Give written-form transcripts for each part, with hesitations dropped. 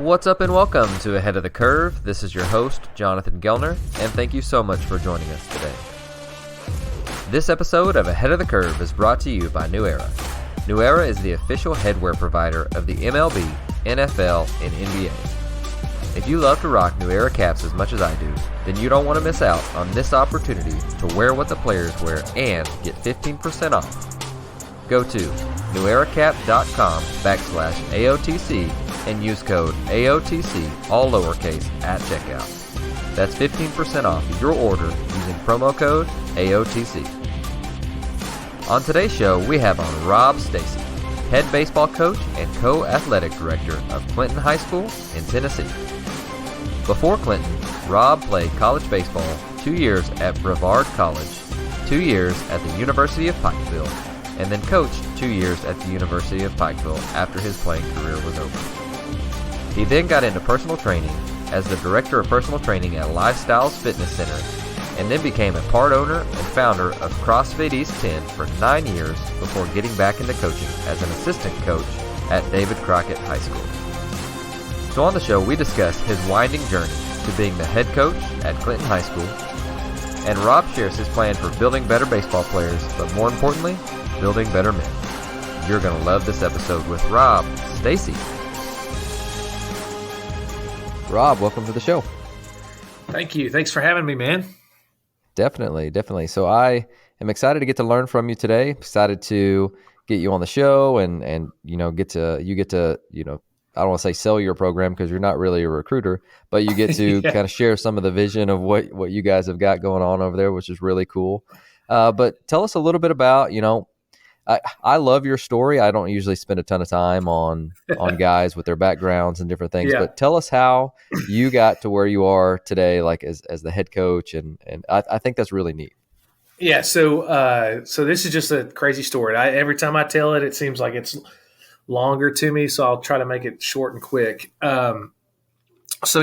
What's up and welcome to Ahead of the Curve. This is your host, Jonathan Gellner, and thank you so much for joining us today. This episode of Ahead of the Curve is brought to you by New Era. New Era is the official headwear provider of the MLB, NFL, and NBA. If you love to rock New Era caps as much as I do, then you don't want to miss out on this opportunity to wear what the players wear and get 15% off. Go to neweracap.com/AOTC and use code AOTC, all lowercase, at checkout. That's 15% off your order using promo code AOTC. On today's show, we have on Rob Stacy, head baseball coach and co-athletic director of Clinton High School in Tennessee. Before Clinton, Rob played college baseball 2 years at Brevard College, 2 years at the University of Pikeville, and then coached 2 years at the University of Pikeville after his playing career was over. He then got into personal training as the Director of Personal Training at Lifestyles Fitness Center, and then became a part owner and founder of CrossFit East 10 for 9 years before getting back into coaching as an assistant coach at David Crockett High School. So on the show, we discuss his winding journey to being the head coach at Clinton High School, and Rob shares his plan for building better baseball players, but more importantly, building better men. You're going to love this episode with Rob Stacy. Rob, welcome to the show. Thank you. Thanks for having me, man. Definitely. So I am excited to get to learn from you today. Excited to get you on the show and get to I don't want to say sell your program because you're not really a recruiter, but you get to kind of share some of the vision of what you guys have got going on over there, which is really cool. But tell us a little bit about, I love your story. I don't usually spend a ton of time on guys with their backgrounds and different things, but tell us how you got to where you are today, like as the head coach. And I think that's really neat. Yeah. So this is just a crazy story. Every time I tell it, it seems like it's longer to me. So I'll try to make it short and quick. So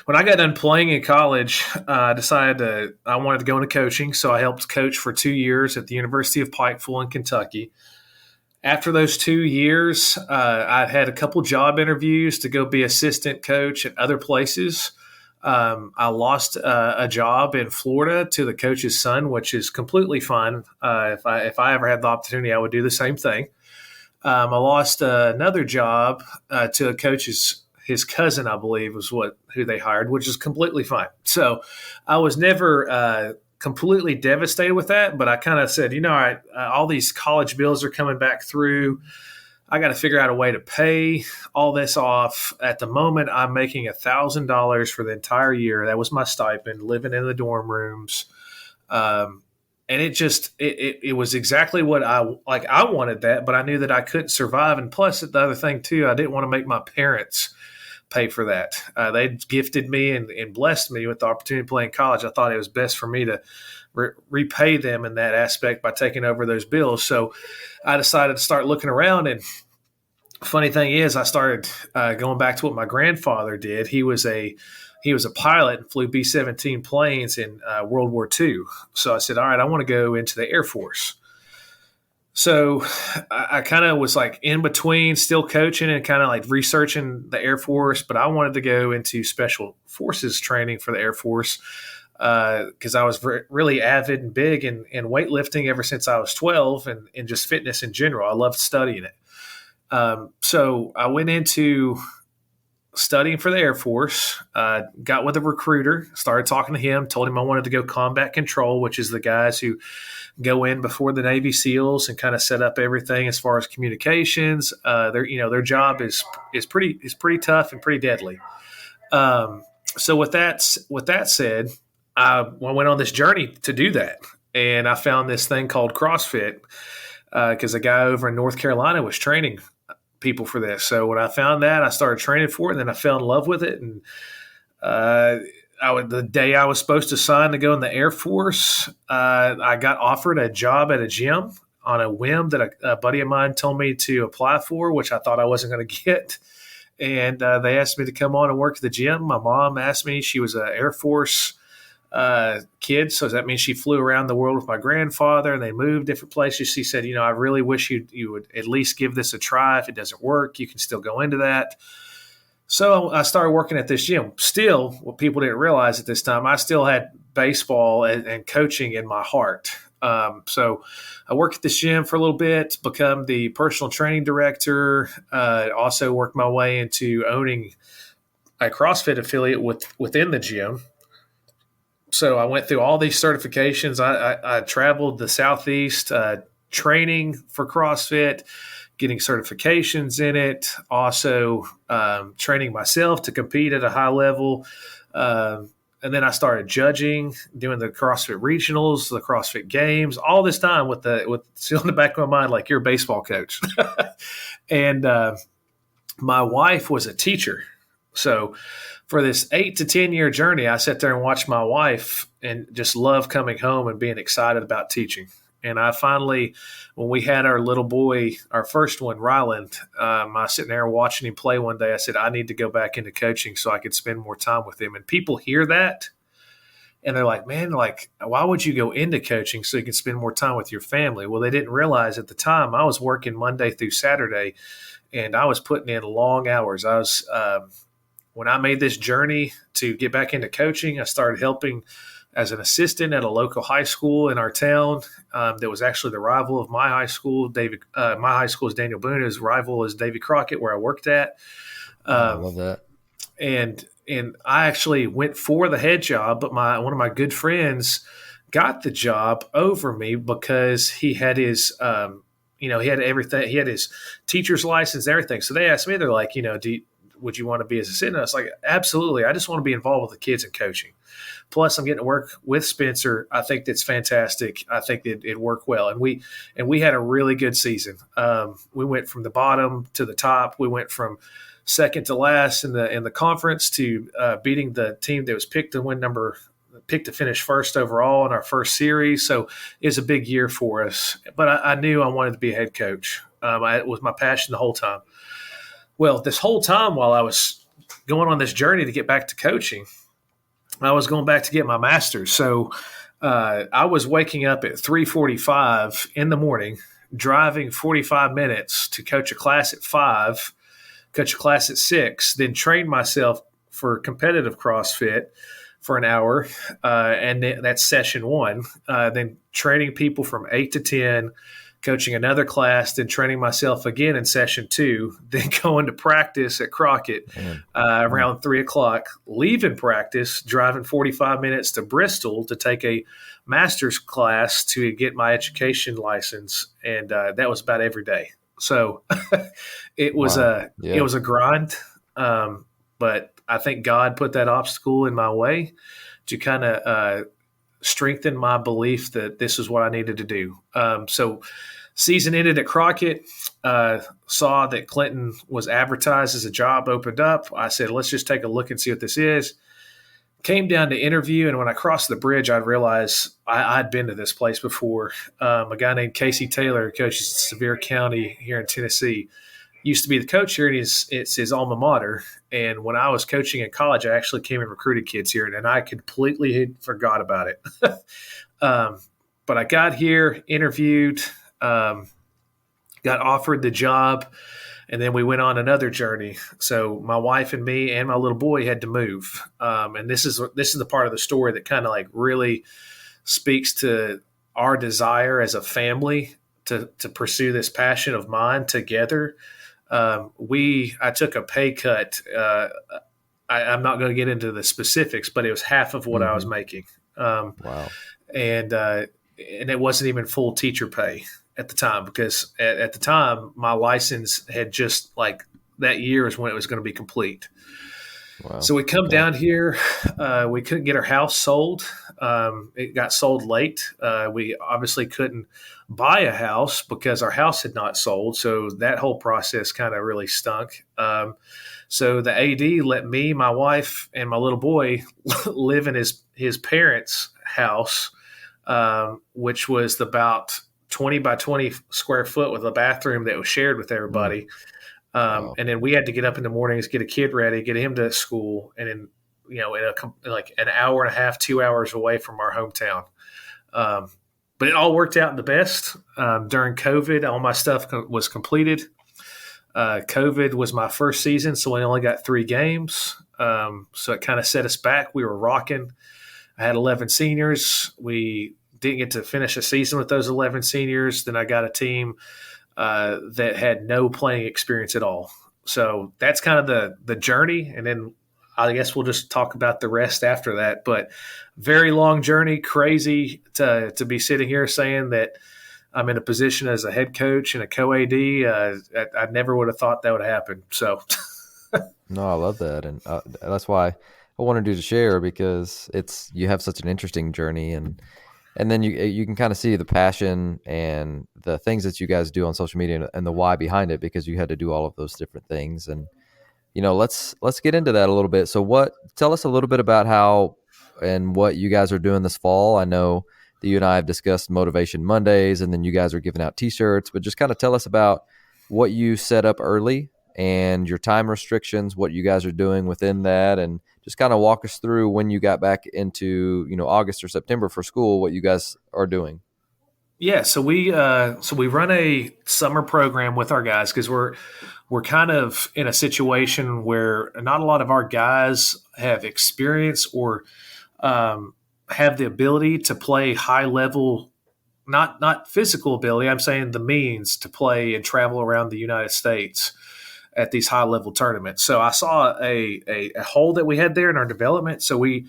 when I got done playing in college, I decided I wanted to go into coaching. So I helped coach for 2 years at the University of Pikeville in Kentucky. After those 2 years, I had a couple job interviews to go be assistant coach at other places. I lost a job in Florida to the coach's son, which is completely fine. If I ever had the opportunity, I would do the same thing. I lost another job to a coach's his cousin, I believe, was who they hired, which is completely fine. So I was never completely devastated with that, but I kind of said, all these college bills are coming back through. I got to figure out a way to pay all this off. At the moment, I'm making $1,000 for the entire year. That was my stipend, living in the dorm rooms. And it was exactly what I wanted that, but I knew that I couldn't survive. And plus, the other thing too, I didn't want to make my parents pay for that. They gifted me and blessed me with the opportunity to play in college. I thought it was best for me to repay them in that aspect by taking over those bills. So I decided to start looking around. And funny thing is, I started going back to what my grandfather did. He was a pilot and flew B-17 planes in World War II. So I said, all right, I want to go into the Air Force. So I kind of was like in between still coaching and kind of like researching the Air Force, but I wanted to go into special forces training for the Air Force because I was really avid and big in weightlifting ever since I was 12 and just fitness in general. I loved studying it. So I went into studying for the Air Force, got with a recruiter, started talking to him, told him I wanted to go combat control, which is the guys who go in before the Navy SEALs and kind of set up everything as far as communications. Their job is pretty tough and pretty deadly. So with that said, I went on this journey to do that, and I found this thing called CrossFit because a guy over in North Carolina was training people for this. So when I found that, I started training for it, and then I fell in love with it. And the day I was supposed to sign to go in the Air Force, I got offered a job at a gym on a whim that a buddy of mine told me to apply for, which I thought I wasn't going to get. And they asked me to come on and work at the gym. My mom asked me, she was an Air Force kid, so that means she flew around the world with my grandfather, and they moved different places. She said, I really wish you would at least give this a try. If it doesn't work, you can still go into that. So I started working at this gym. Still, what people didn't realize at this time, I still had baseball and coaching in my heart. So I worked at this gym for a little bit, become the personal training director, also worked my way into owning a CrossFit affiliate within the gym. So I went through all these certifications. I traveled the Southeast training for CrossFit, getting certifications in it, also training myself to compete at a high level. And then I started judging, doing the CrossFit regionals, the CrossFit games, all this time with still in the back of my mind, like, you're a baseball coach. And my wife was a teacher. So for this 8 to 10 year journey, I sat there and watched my wife and just love coming home and being excited about teaching. And I finally, when we had our little boy, our first one, Ryland, I was sitting there watching him play one day. I said, I need to go back into coaching so I could spend more time with him. And people hear that and they're like, man, like, why would you go into coaching so you can spend more time with your family? Well, they didn't realize at the time I was working Monday through Saturday and I was putting in long hours. When I made this journey to get back into coaching, I started helping as an assistant at a local high school in our town that was actually the rival of my high school. My high school is Daniel Boone. His rival is David Crockett, where I worked at. I love that. And I actually went for the head job, but one of my good friends got the job over me because he had his he had everything. He had his teacher's license, everything. So they asked me, they're like, would you want to be his assistant? I was like, absolutely. I just want to be involved with the kids and coaching. Plus, I'm getting to work with Spencer. I think that's fantastic. I think it worked well, and we had a really good season. We went from the bottom to the top. We went from second to last in the conference to beating the team that was picked to finish first overall in our first series. So it was a big year for us. But I knew I wanted to be a head coach. It was my passion the whole time. Well, this whole time while I was going on this journey to get back to coaching, I was going back to get my master's. So I was waking up at 3:45 in the morning, driving 45 minutes to coach a class at 5, coach a class at 6, then train myself for competitive CrossFit for an hour, and that's session 1. Then training people from 8 to 10, coaching another class, then training myself again in session 2, then going to practice at Crockett around 3 o'clock, leaving practice, driving 45 minutes to Bristol to take a master's class to get my education license. And that was about every day. So it was it was a grind. But I think God put that obstacle in my way to kind of strengthen my belief that this is what I needed to do. So season ended at Crockett, saw that Clinton was advertised as a job opened up. I said, let's just take a look and see what this is. Came down to interview, and when I crossed the bridge, I realized I'd been to this place before. A guy named Casey Taylor, who coaches Sevier County here in Tennessee, used to be the coach here, and it's his alma mater. And when I was coaching in college, I actually came and recruited kids here, and I completely forgot about it. But I got here, interviewed, got offered the job, and then we went on another journey. So my wife and me and my little boy had to move. And this is the part of the story that kind of like really speaks to our desire as a family to pursue this passion of mine together. I took a pay cut. I'm not going to get into the specifics, but it was half of what I was making. Wow. And it wasn't even full teacher pay at the time, because at the time my license had just like that year is when it was going to be complete. Wow. So we come down here. We couldn't get our house sold. It got sold late. We obviously couldn't buy a house because our house had not sold. So that whole process kind of really stunk. So the AD let me, my wife, and my little boy live in his parents' house, which was about 20 by 20 square foot with a bathroom that was shared with everybody. Wow. And then we had to get up in the mornings, get a kid ready, get him to school, and then, like an hour and a half, 2 hours away from our hometown. But it all worked out the best. During COVID, all my stuff was completed. COVID was my first season, so we only got 3 games. So it kind of set us back. We were rocking. I had 11 seniors. We didn't get to finish a season with those 11 seniors. Then I got a team that had no playing experience at all. So that's kind of the journey. And then I guess we'll just talk about the rest after that. But very long journey, crazy to be sitting here saying that I'm in a position as a head coach and a co-AD. I never would have thought that would happen. So, No, I love that, and that's why I wanted you to share, because you have such an interesting journey, and then you can kind of see the passion and the things that you guys do on social media and the why behind it, because you had to do all of those different things. And let's get into that a little bit. So tell us a little bit about how and what you guys are doing this fall. I know that you and I have discussed Motivation Mondays, and then you guys are giving out t-shirts, but just kind of tell us about what you set up early and your time restrictions, what you guys are doing within that, and just kind of walk us through when you got back into, August or September for school, what you guys are doing. yeah, so we run a summer program with our guys because we're kind of in a situation where not a lot of our guys have experience or have the ability to play high level, not physical ability. I'm saying the means to play and travel around the United States at these high level tournaments. So I saw a hole that we had there in our development. So we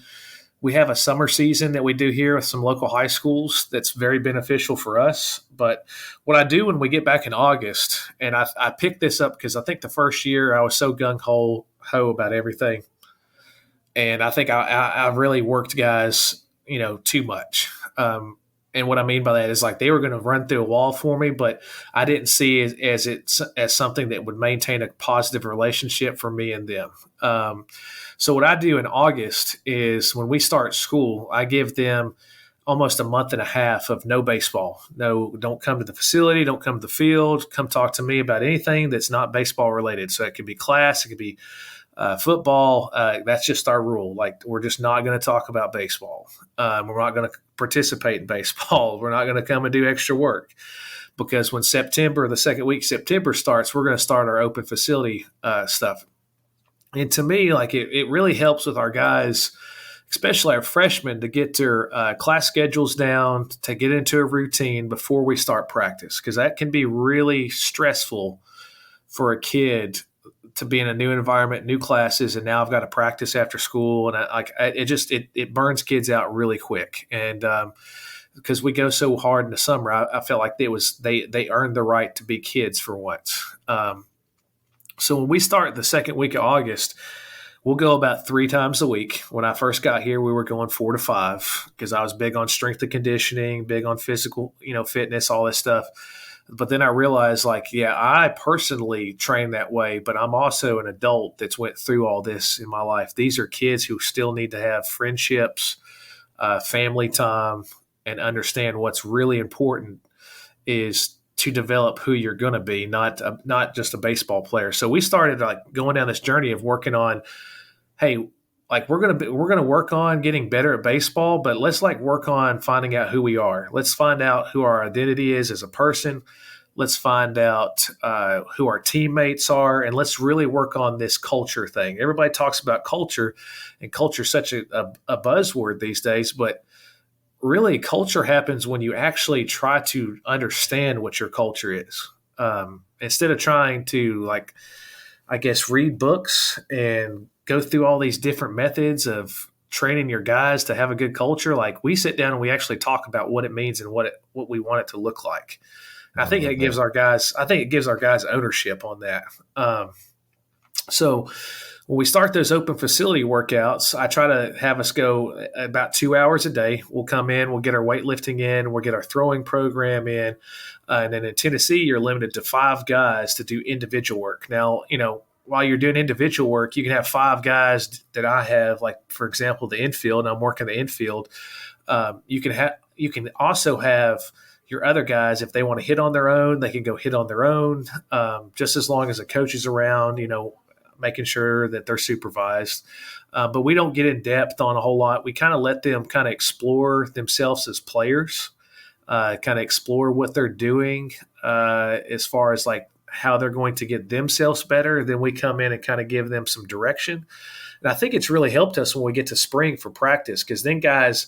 have a summer season that we do here with some local high schools that's very beneficial for us. But what I do when we get back in August, and I picked this up because I think the first year I was so gung-ho about everything. And I think I really worked guys, too much. And what I mean by that is like they were going to run through a wall for me, but I didn't see it as something that would maintain a positive relationship for me and them. So what I do in August is when we start school, I give them almost a month and a half of no baseball. No, don't come to the facility, don't come to the field, come talk to me about anything that's not baseball related. So it could be class, it could be football. That's just our rule. Like we're just not going to talk about baseball. We're not going to participate in baseball. We're not going to come and do extra work, because when the second week of September starts, we're going to start our open facility stuff. And to me, like it really helps with our guys, especially our freshmen, to get their class schedules down, to get into a routine before we start practice, because that can be really stressful for a kid to be in a new environment, new classes, and now I've got to practice after school, and it burns kids out really quick. And because we go so hard in the summer, I felt like they earned the right to be kids for once. So when we start the second week of August, we'll go about 3 times a week. When I first got here, we were going 4 to 5 because I was big on strength and conditioning, big on physical, fitness, all this stuff. But then I realized, I personally train that way, but I'm also an adult that's went through all this in my life. These are kids who still need to have friendships, family time, and understand what's really important is to develop who you're going to be, not just a baseball player. So we started going down this journey of working on, hey, we're going to work on getting better at baseball, but let's work on finding out who we are. Let's find out who our identity is as a person. Let's find out who our teammates are, and let's really work on this culture thing. Everybody talks about culture, and culture is such a buzzword these days, but really culture happens when you actually try to understand what your culture is. Instead of trying to read books and go through all these different methods of training your guys to have a good culture. We sit down and we actually talk about what it means and what we want it to look like. And I think it gives our guys ownership on that. So when we start those open facility workouts, I try to have us go about 2 hours a day. We'll come in, we'll get our weightlifting in, we'll get our throwing program in. And then in Tennessee, you're limited to 5 guys to do individual work. Now, while you're doing individual work, you can have 5 guys that I have, for example, the infield, and I'm working the infield. You can also have your other guys, if they want to hit on their own, they can go hit on their own, just as long as the coach is around, making sure that they're supervised. But we don't get in depth on a whole lot. We kind of let them kind of explore themselves as players, kind of explore what they're doing as far as how they're going to get themselves better. Then we come in and kind of give them some direction. And I think it's really helped us when we get to spring for practice, because then guys,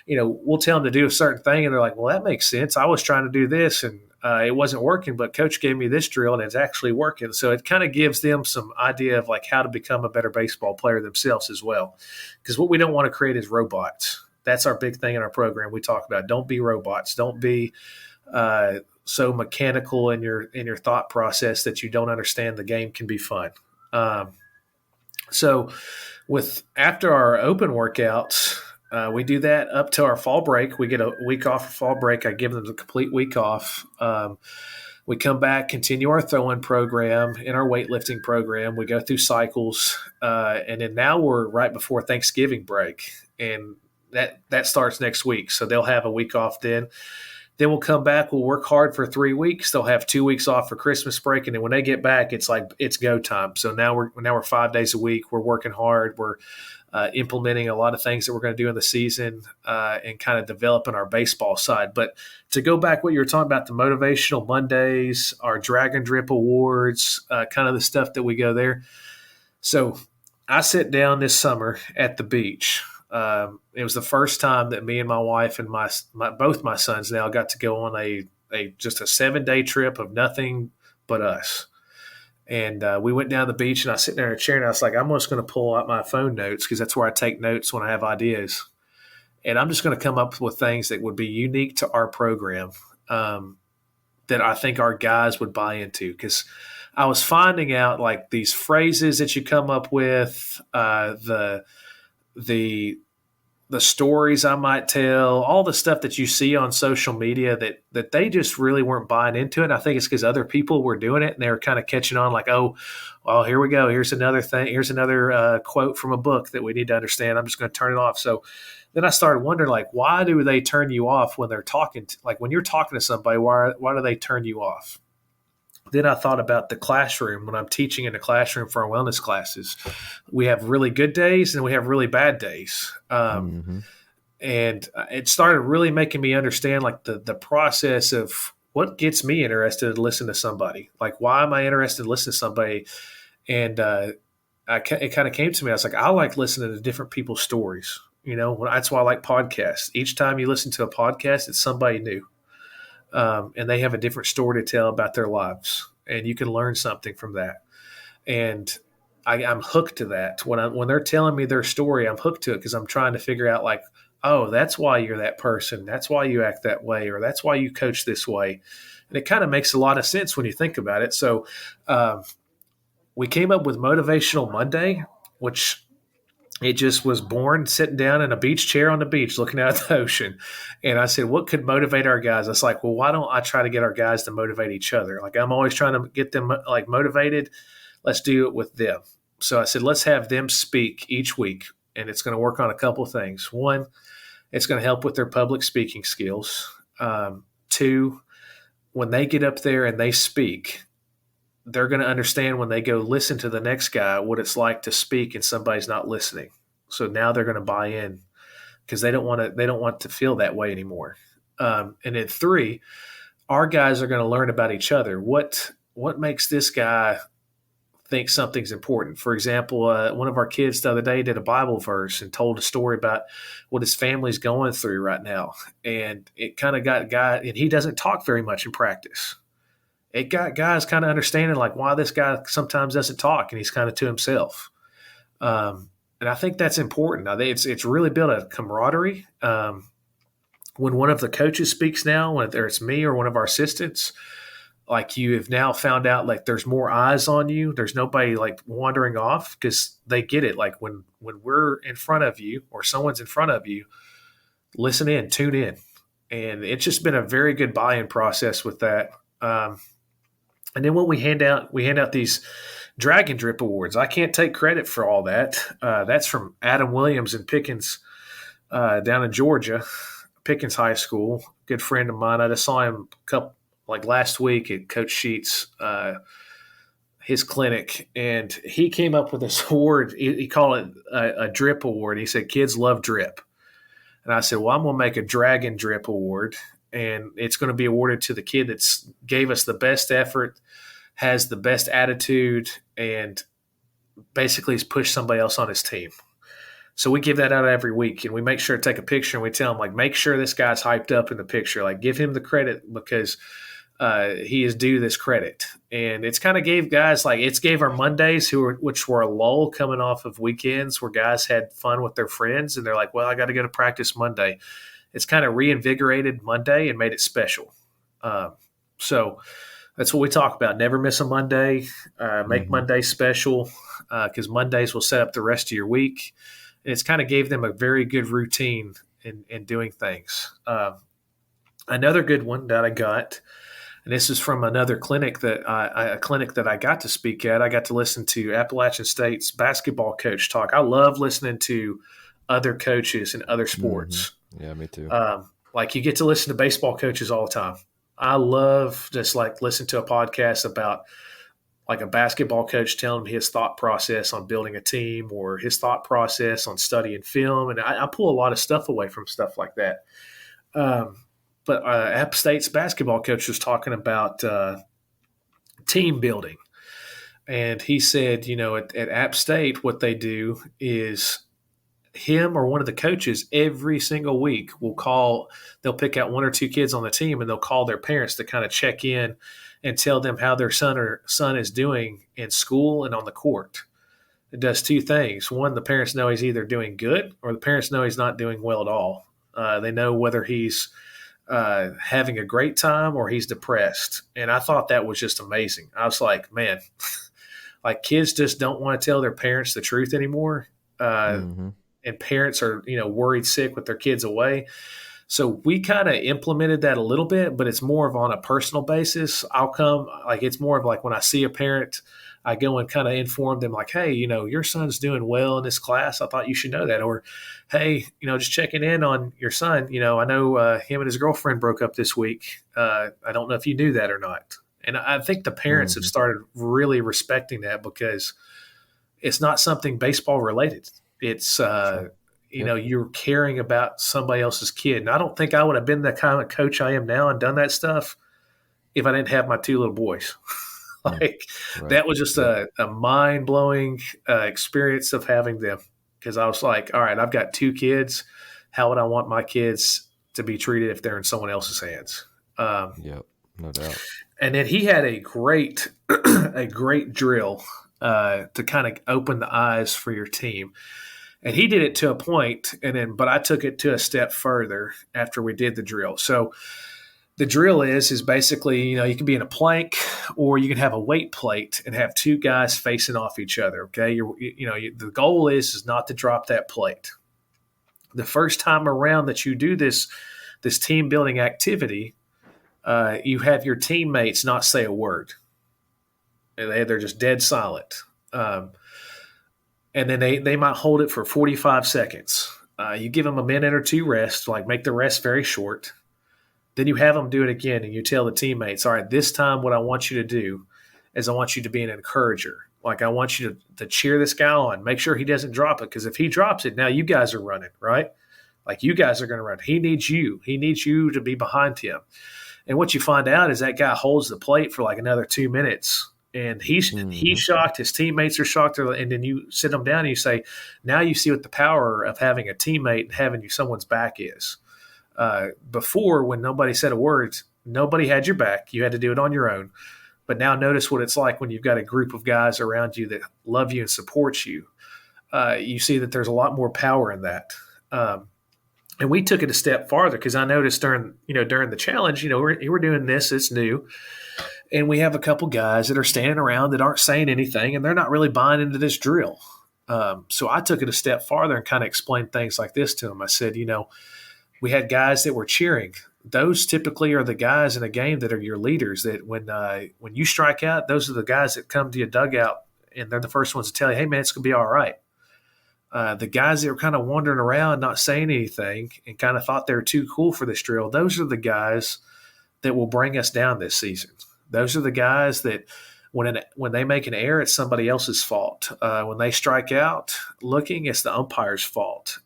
we'll tell them to do a certain thing and they're like, well, that makes sense. I was trying to do this and it wasn't working, but coach gave me this drill and it's actually working. So it kind of gives them some idea of like how to become a better baseball player themselves as well. Because what we don't want to create is robots. That's our big thing in our program. We talk about don't be robots. Don't be so mechanical in your thought process that you don't understand the game can be fun. So after our open workouts, we do that up to our fall break. We get a week off for fall break. I give them the complete week off. We come back, continue our throwing program and our weightlifting program. We go through cycles. And then now we're right before Thanksgiving break. And that starts next week. So they'll have a week off then. Then we'll come back. We'll work hard for 3 weeks. They'll have 2 weeks off for Christmas break. And then when they get back, it's like it's go time. So now we're 5 days a week. We're working hard. We're implementing a lot of things that we're going to do in the season and kind of developing our baseball side. But to go back what you were talking about, the motivational Mondays, our drag and drip awards, kind of the stuff that we go there. So I sit down this summer at the beach. It was the first time that me and my wife and both my sons now got to go on just a 7-day trip of nothing but us. And we went down the beach, and I was sitting there in a chair, and I was like, I'm just going to pull out my phone notes because that's where I take notes when I have ideas. And I'm just going to come up with things that would be unique to our program that I think our guys would buy into. Because I was finding out like these phrases that you come up with, the stories I might tell, all the stuff that you see on social media that they just really weren't buying into it. And I think it's because other people were doing it and they were kind of catching on like, oh, well, here we go. Here's another thing. Here's another quote from a book that we need to understand. I'm just going to turn it off. So then I started wondering, like, why do they turn you off when they're talking? Like when you're talking to somebody, why do they turn you off? Then I thought about the classroom. When I'm teaching in the classroom for our wellness classes, we have really good days and we have really bad days. And it started really making me understand like the process of what gets me interested to listen to somebody. Like, why am I interested in listening to somebody? And it kind of came to me. I was like, I like listening to different people's stories. That's why I like podcasts. Each time you listen to a podcast, it's somebody new. And they have a different story to tell about their lives, and you can learn something from that. And I'm hooked to that. When they're telling me their story, I'm hooked to it because I'm trying to figure out like, oh, that's why you're that person. That's why you act that way, or that's why you coach this way. And it kind of makes a lot of sense when you think about it. So we came up with Motivational Monday, which it just was born sitting down in a beach chair on the beach looking out at the ocean. And I said, what could motivate our guys? I was like, well, why don't I try to get our guys to motivate each other? Like, I'm always trying to get them like motivated. Let's do it with them. So I said, let's have them speak each week. And it's going to work on a couple of things. One, it's going to help with their public speaking skills. Two, when they get up there and they speak, they're going to understand when they go listen to the next guy what it's like to speak and somebody's not listening. So now they're going to buy in because they don't want to feel that way anymore. And then three, our guys are going to learn about each other. What makes this guy think something's important? For example, one of our kids the other day did a Bible verse and told a story about what his family's going through right now. And it kind of got a guy, and he doesn't talk very much in practice. It got guys kind of understanding like why this guy sometimes doesn't talk and he's kind of to himself. And I think that's important. It's really built a camaraderie. When one of the coaches speaks now, whether it's me or one of our assistants, like you have now found out like there's more eyes on you. There's nobody like wandering off because they get it. Like when we're in front of you or someone's in front of you, listen in, tune in. And it's just been a very good buy-in process with that. And then when we hand out these drag and drip awards. I can't take credit for all that. That's from Adam Williams and Pickens down in Georgia, Pickens High School. Good friend of mine. I just saw him last week at Coach Sheets, his clinic, and he came up with this award. He called it a drip award. He said, kids love drip. And I said, well, I'm going to make a drag and drip award, and it's going to be awarded to the kid that's gave us the best effort, has the best attitude and basically has pushed somebody else on his team. So we give that out every week, and we make sure to take a picture, and we tell him, like, make sure this guy's hyped up in the picture. Like, give him the credit because he is due this credit. And it's kind of gave guys, like, it's gave our Mondays, which were a lull coming off of weekends where guys had fun with their friends, and they're like, well, I got to go to practice Monday. It's kind of reinvigorated Monday and made it special. So that's what we talk about. Never miss a Monday. Make Monday special because Mondays will set up the rest of your week. And it's kind of gave them a very good routine in doing things. Another good one that I got, and this is from another clinic that I got to speak at. I got to listen to Appalachian State's basketball coach talk. I love listening to other coaches in other sports. Yeah, me too. Like you get to listen to baseball coaches all the time. I love just like listen to a podcast about like a basketball coach telling him his thought process on building a team or his thought process on studying film. And I pull a lot of stuff away from stuff like that. But App State's basketball coach was talking about team building. And he said, at App State, what they do is him or one of the coaches every single week they'll pick out one or two kids on the team and they'll call their parents to kind of check in and tell them how their son is doing in school and on the court. It does two things. One, the parents know he's either doing good or the parents know he's not doing well at all. They know whether he's having a great time or he's depressed. And I thought that was just amazing. I was like, man, like kids just don't want to tell their parents the truth anymore. And parents are, worried sick with their kids away. So we kind of implemented that a little bit, but it's more of on a personal basis. It's more of like when I see a parent, I go and kind of inform them like, hey, your son's doing well in this class. I thought you should know that. Or, hey, just checking in on your son. I know him and his girlfriend broke up this week. I don't know if you knew that or not. And I think the parents have started really respecting that because it's not something baseball related. It's, you're caring about somebody else's kid. And I don't think I would have been the kind of coach I am now and done that stuff if I didn't have my two little boys. That was just a mind-blowing experience of having them because I was like, all right, I've got two kids. How would I want my kids to be treated if they're in someone else's hands? Yep, no doubt. And then he had a great drill to kind of open the eyes for your team. And he did it to a point, but I took it to a step further after we did the drill. So the drill is basically, you can be in a plank or you can have a weight plate and have two guys facing off each other. Okay. The goal is not to drop that plate. The first time around that you do this team building activity, you have your teammates not say a word. They're just dead silent. And then they might hold it for 45 seconds. You give them a minute or two rest, like make the rest very short. Then you have them do it again, and you tell the teammates, all right, this time what I want you to do is I want you to be an encourager. Like I want you to cheer this guy on. Make sure he doesn't drop it because if he drops it, now you guys are running, right? Like you guys are going to run. He needs you. He needs you to be behind him. And what you find out is that guy holds the plate for like another 2 minutes. And he's shocked. His teammates are shocked. And then you sit them down and you say, now you see what the power of having a teammate and having someone's back is. Before, when nobody said a word, nobody had your back. You had to do it on your own. But now notice what it's like when you've got a group of guys around you that love you and support you. You see that there's a lot more power in that. And we took it a step farther because I noticed during the challenge, we're doing this. It's new. And we have a couple guys that are standing around that aren't saying anything, and they're not really buying into this drill. So I took it a step farther and kind of explained things like this to them. I said, we had guys that were cheering. Those typically are the guys in a game that are your leaders, that when you strike out, those are the guys that come to your dugout, and they're the first ones to tell you, hey, man, it's going to be all right. The guys that were kind of wandering around, not saying anything, and kind of thought they were too cool for this drill, those are the guys that will bring us down this season. Those are the guys that when they make an error, it's somebody else's fault. When they strike out looking, it's the umpire's fault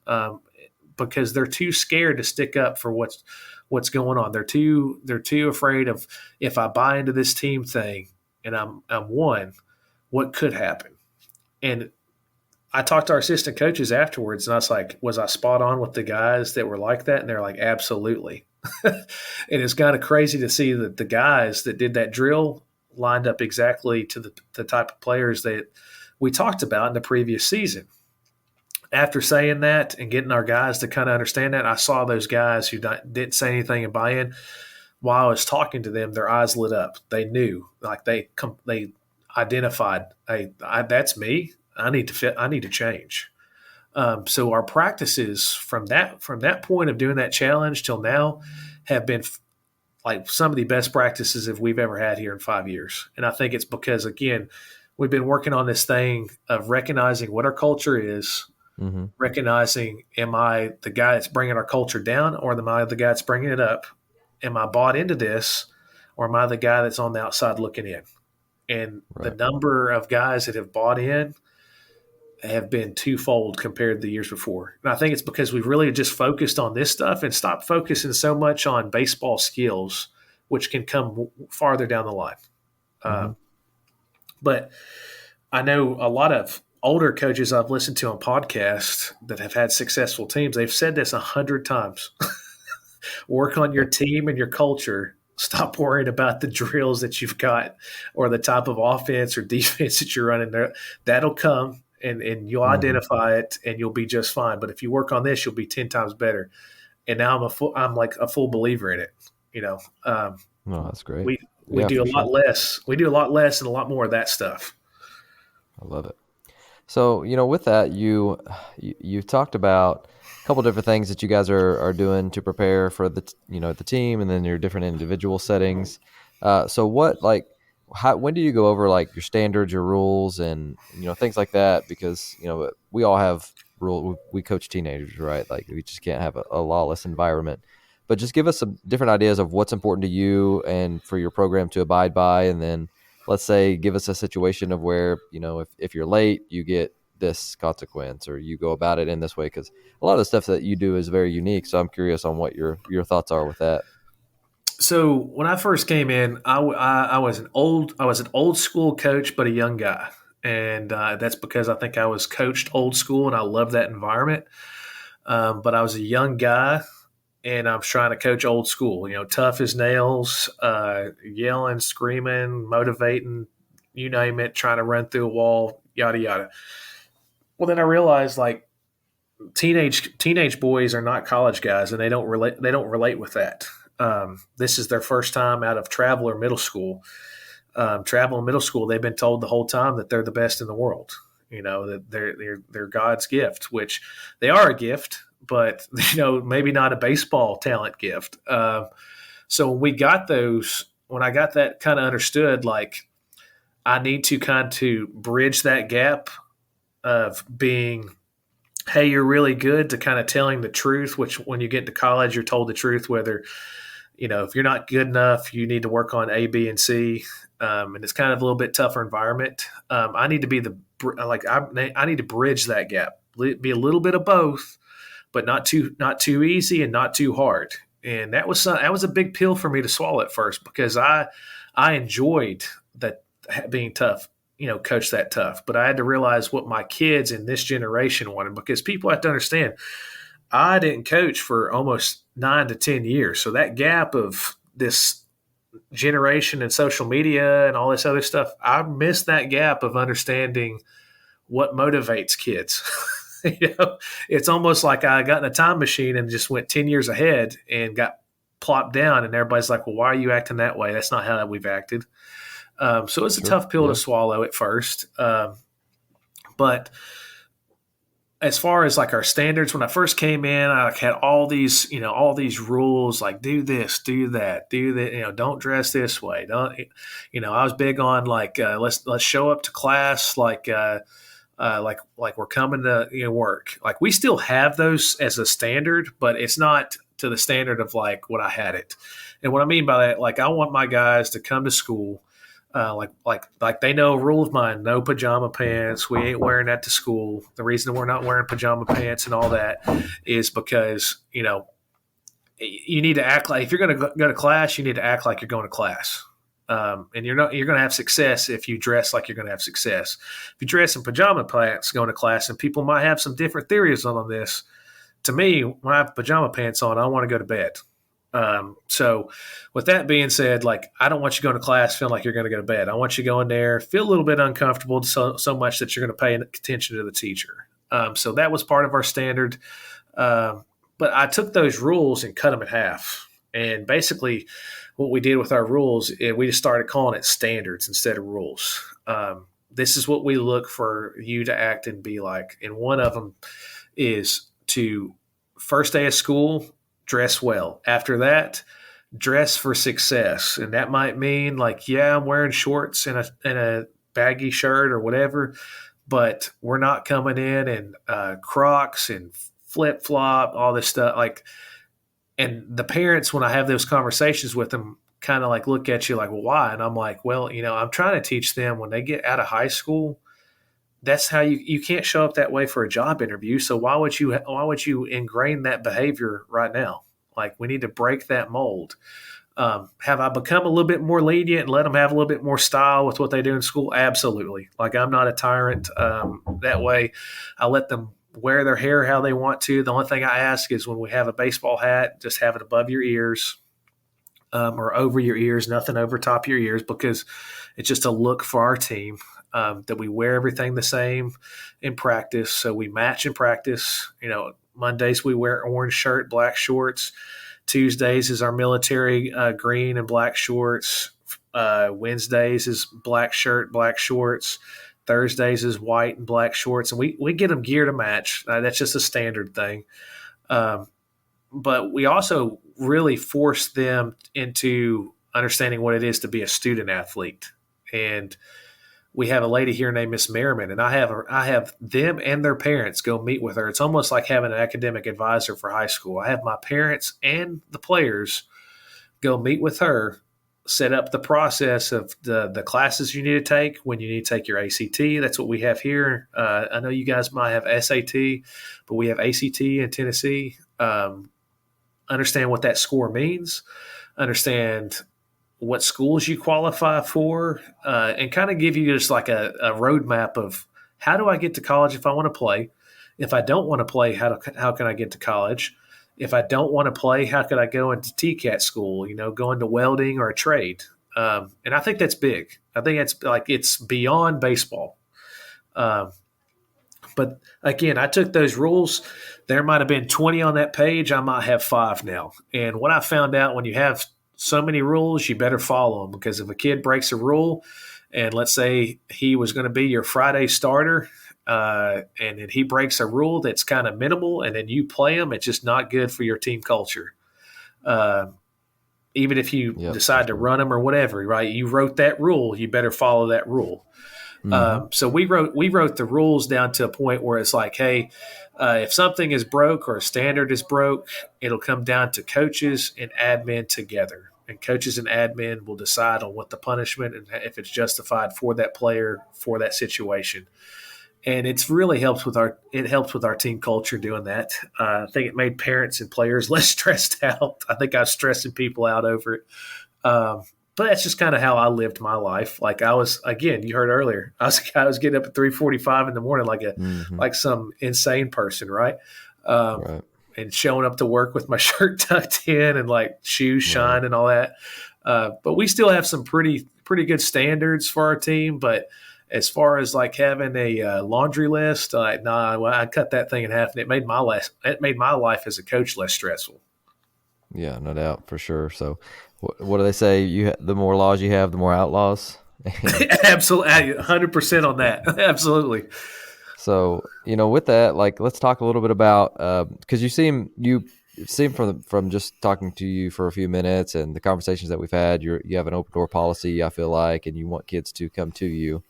because they're too scared to stick up for what's going on. They're too afraid of, if I buy into this team thing, and I'm one, what could happen? And I talked to our assistant coaches afterwards, and I was like, was I spot on with the guys that were like that? And they're like, absolutely. And it's kind of crazy to see that the guys that did that drill lined up exactly to the type of players that we talked about in the previous season. After saying that and getting our guys to kind of understand that, I saw those guys who didn't say anything and buy in. While I was talking to them, their eyes lit up. They knew, like they identified, hey, that's me. I need to change. So our practices from that point of doing that challenge till now have been like some of the best practices that we've ever had here in 5 years. And I think it's because, again, we've been working on this thing of recognizing what our culture is, recognizing, am I the guy that's bringing our culture down, or am I the guy that's bringing it up? Am I bought into this, or am I the guy that's on the outside looking in? And the number of guys that have bought in have been twofold compared to the years before. And I think it's because we've really just focused on this stuff and stopped focusing so much on baseball skills, which can come farther down the line. But I know a lot of older coaches I've listened to on podcasts that have had successful teams. They've said this 100 times. Work on your team and your culture. Stop worrying about the drills that you've got or the type of offense or defense that you're running there. That'll come. And you'll identify it, and you'll be just fine. But if you work on this, you'll be 10 times better. And now I'm like a full believer in it. No, that's great. We do a lot less. We do a lot less and a lot more of that stuff. I love it. So with that, you talked about a couple different things that you guys are doing to prepare for the the team, and then your different individual settings. So when do you go over like your standards, your rules, and things like that? Because we all have rules. We coach teenagers, right? Like we just can't have a lawless environment. But just give us some different ideas of what's important to you and for your program to abide by. And then let's say give us a situation of where if you're late, you get this consequence, or you go about it in this way. Because a lot of the stuff that you do is very unique. So I'm curious on what your thoughts are with that. So when I first came in, I was an old school coach, but a young guy, and that's because I think I was coached old school, and I love that environment. But I was a young guy, and I was trying to coach old school. Tough as nails, yelling, screaming, motivating, you name it, trying to run through a wall, yada yada. Well, then I realized like teenage boys are not college guys, and they don't relate with that. This is their first time out of travel or middle school. Travel and middle school, they've been told the whole time that they're the best in the world. That they're God's gift, which they are a gift, but maybe not a baseball talent gift. So when I got that kind of understood, like I need to kind of bridge that gap of being, hey, you're really good, to kind of telling the truth, which when you get to college, you're told the truth, whether if you're not good enough, you need to work on A, B, and C. And it's kind of a little bit tougher environment. I need to be I need to bridge that gap, be a little bit of both, but not too easy and not too hard. And that was a big pill for me to swallow at first, because I enjoyed that being tough, coach that tough. But I had to realize what my kids in this generation wanted, because people have to understand, I didn't coach for almost 9 to 10 years. So that gap of this generation and social media and all this other stuff, I missed that gap of understanding what motivates kids. It's almost like I got in a time machine and just went 10 years ahead and got plopped down, and everybody's like, well, why are you acting that way? That's not how we've acted. So it's a tough pill to swallow at first. But as far as like our standards, when I first came in, I had all these rules, like do this, do that, don't dress this way. Don't, I was big on like, let's show up to class like we're coming to work. Like we still have those as a standard, but it's not to the standard of like what I had it. And what I mean by that, like I want my guys to come to school, like they know a rule of mine: no pajama pants. We ain't wearing that to school. The reason we're not wearing pajama pants and all that is because you need to act like, if you're going to go to class, you need to act like you're going to class. And you're going to have success if you dress like you're going to have success. If you dress in pajama pants going to class, and people might have some different theories on this. To me, when I have pajama pants on, I want to go to bed. So with that being said, like, I don't want you going to class feeling like you're going to go to bed. I want you going there, feel a little bit uncomfortable so much that you're going to pay attention to the teacher. So that was part of our standard. But I took those rules and cut them in half. And basically what we did with our rules, we just started calling it standards instead of rules. This is what we look for you to act and be like. And one of them is to first day of school, dress well. After that, dress for success. And that might mean like, yeah, I'm wearing shorts and a baggy shirt or whatever, but we're not coming in Crocs and flip-flop, all this stuff. Like, and the parents, when I have those conversations with them, kind of like look at you like, well, why? And I'm like, well, I'm trying to teach them when they get out of high school, that's how you can't show up that way for a job interview. So why would you ingrain that behavior right now? Like, we need to break that mold. Have I become a little bit more lenient and let them have a little bit more style with what they do in school? Absolutely. Like, I'm not a tyrant that way. I let them wear their hair how they want to. The only thing I ask is when we have a baseball hat, just have it above your ears or over your ears, nothing over top your ears, because it's just a look for our team. That we wear everything the same in practice. So we match in practice. Mondays we wear orange shirt, black shorts. Tuesdays is our military green and black shorts. Wednesdays is black shirt, black shorts. Thursdays is white and black shorts. And we get them gear to match. That's just a standard thing. But we also really force them into understanding what it is to be a student athlete. And we have a lady here named Miss Merriman, and I have them and their parents go meet with her. It's almost like having an academic advisor for high school. I have my parents and the players go meet with her, set up the process of the classes you need to take when you need to take your ACT. That's what we have here. I know you guys might have SAT, but we have ACT in Tennessee. Understand what that score means. Understand what schools you qualify for, and kind of give you just like a roadmap of how do I get to college if I want to play? If I don't want to play, how can I get to college? If I don't want to play, how could I go into TCAT school, go into welding or a trade? And I think that's big. I think it's beyond baseball. But again, I took those rules. There might have been 20 on that page. I might have 5 now. And what I found out, when you have so many rules, you better follow them, because if a kid breaks a rule, and let's say he was going to be your Friday starter, and then he breaks a rule that's kind of minimal, and then you play him, it's just not good for your team culture. Even if you decide to run him or whatever, right? You wrote that rule, you better follow that rule. Mm-hmm. So we wrote the rules down to a point where it's like, hey, if something is broke or a standard is broke, it'll come down to coaches and admin together. And coaches and admin will decide on what the punishment and if it's justified for that player for that situation. And it's really helps with our team culture doing that. I think it made parents and players less stressed out. I think I was stressing people out over it. But that's just kind of how I lived my life. Like, I was, again, you heard earlier, I was getting up at 3:45 in the morning like some insane person, right? Right. And showing up to work with my shirt tucked in and like shoes shine and all that. But we still have some pretty good standards for our team. But as far as like having a laundry list, I cut that thing in half, and it made my life as a coach less stressful. Yeah, no doubt, for sure. So what do they say? The more laws you have, the more outlaws. Absolutely. 100% on that. Absolutely. So, with that, like, let's talk a little bit about, because you seem from just talking to you for a few minutes and the conversations that we've had, you have an open door policy, I feel like, and you want kids to come to you.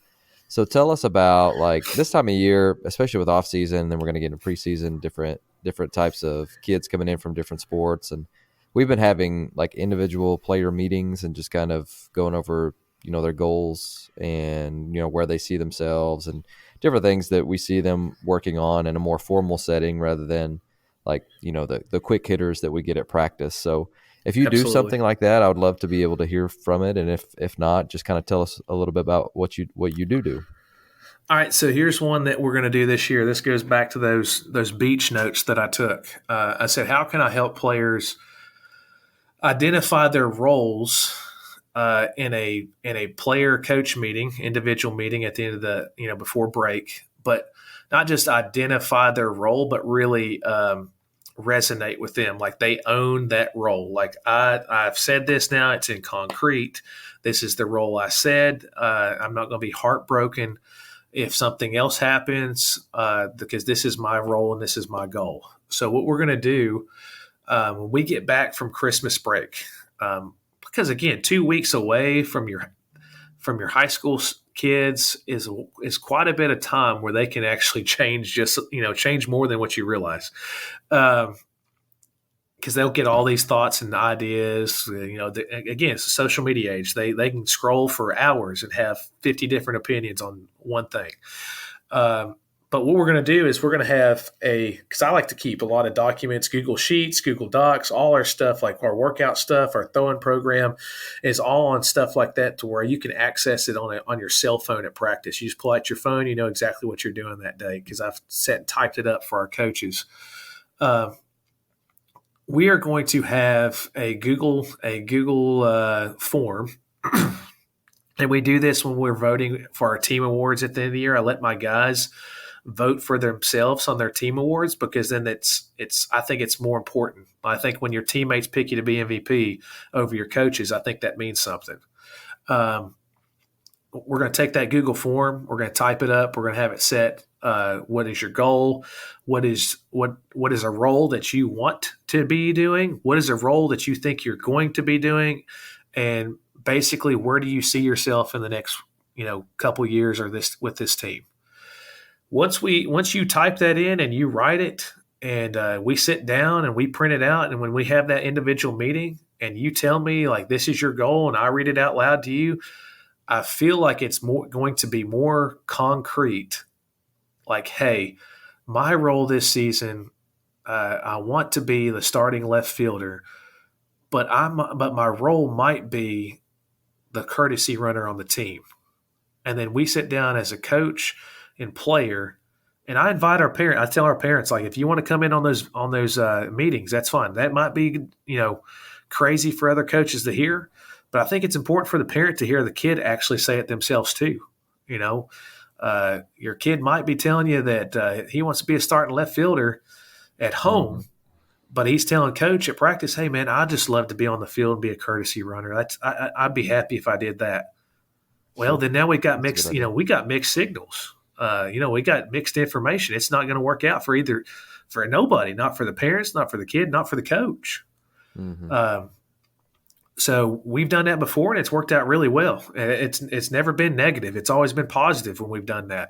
So tell us about, like, this time of year, especially with off season, then we're going to get into preseason, different types of kids coming in from different sports. And we've been having like individual player meetings and just kind of going over, their goals and, where they see themselves and different things that we see them working on in a more formal setting rather than like, the quick hitters that we get at practice. So if you do Absolutely. something like that, I would love to be able to hear from it. And if not, just kind of tell us a little bit about what you do. All right, so here's one that we're going to do this year. This goes back to those beach notes that I took. I said, how can I help players identify their roles in a player coach meeting, individual meeting at the end of the before break, but not just identify their role, but really resonate with them, like they own that role. Like I've said this now; it's in concrete. This is the role I said. I'm not going to be heartbroken if something else happens, because this is my role and this is my goal. So what we're going to do when we get back from Christmas break, because again, 2 weeks away from your high school kids is quite a bit of time where they can actually change, change more than what you realize. Because they'll get all these thoughts and ideas. Again, it's a social media age. They can scroll for hours and have 50 different opinions on one thing. But what we're going to do is we're going to have because I like to keep a lot of documents, Google Sheets, Google Docs, all our stuff, like our workout stuff, our throwing program is all on stuff like that to where you can access it on your cell phone at practice. You just pull out your phone, you know exactly what you're doing that day, because I've typed it up for our coaches. We are going to have a Google form, and we do this when we're voting for our team awards at the end of the year. I let my guys vote for themselves on their team awards, because then I think it's more important. I think when your teammates pick you to be MVP over your coaches, I think that means something. We're going to take that Google form. We're going to type it up. We're going to have it set. What is your goal? What is a role that you want to be doing? What is a role that you think you're going to be doing? And basically, where do you see yourself in the next, couple years with this team? Once you type that in and you write it, and we sit down and we print it out, and when we have that individual meeting and you tell me, like, this is your goal, and I read it out loud to you, I feel like it's going to be more concrete. Like, hey, my role this season, I want to be the starting left fielder, but my role might be the courtesy runner on the team. And then we sit down as a coach and player, and I invite our parent. I tell our parents, like, if you want to come in on those meetings, that's fine. That might be crazy for other coaches to hear, but I think it's important for the parent to hear the kid actually say it themselves too. Your kid might be telling you that he wants to be a starting left fielder at home, but he's telling coach at practice, hey, man, I just love to be on the field and be a courtesy runner. I'd be happy if I did that. Well, then now we got mixed, we got mixed signals. We got mixed information. It's not going to work out for nobody, not for the parents, not for the kid, not for the coach. Mm-hmm. So we've done that before, and it's worked out really well. It's never been negative. It's always been positive when we've done that.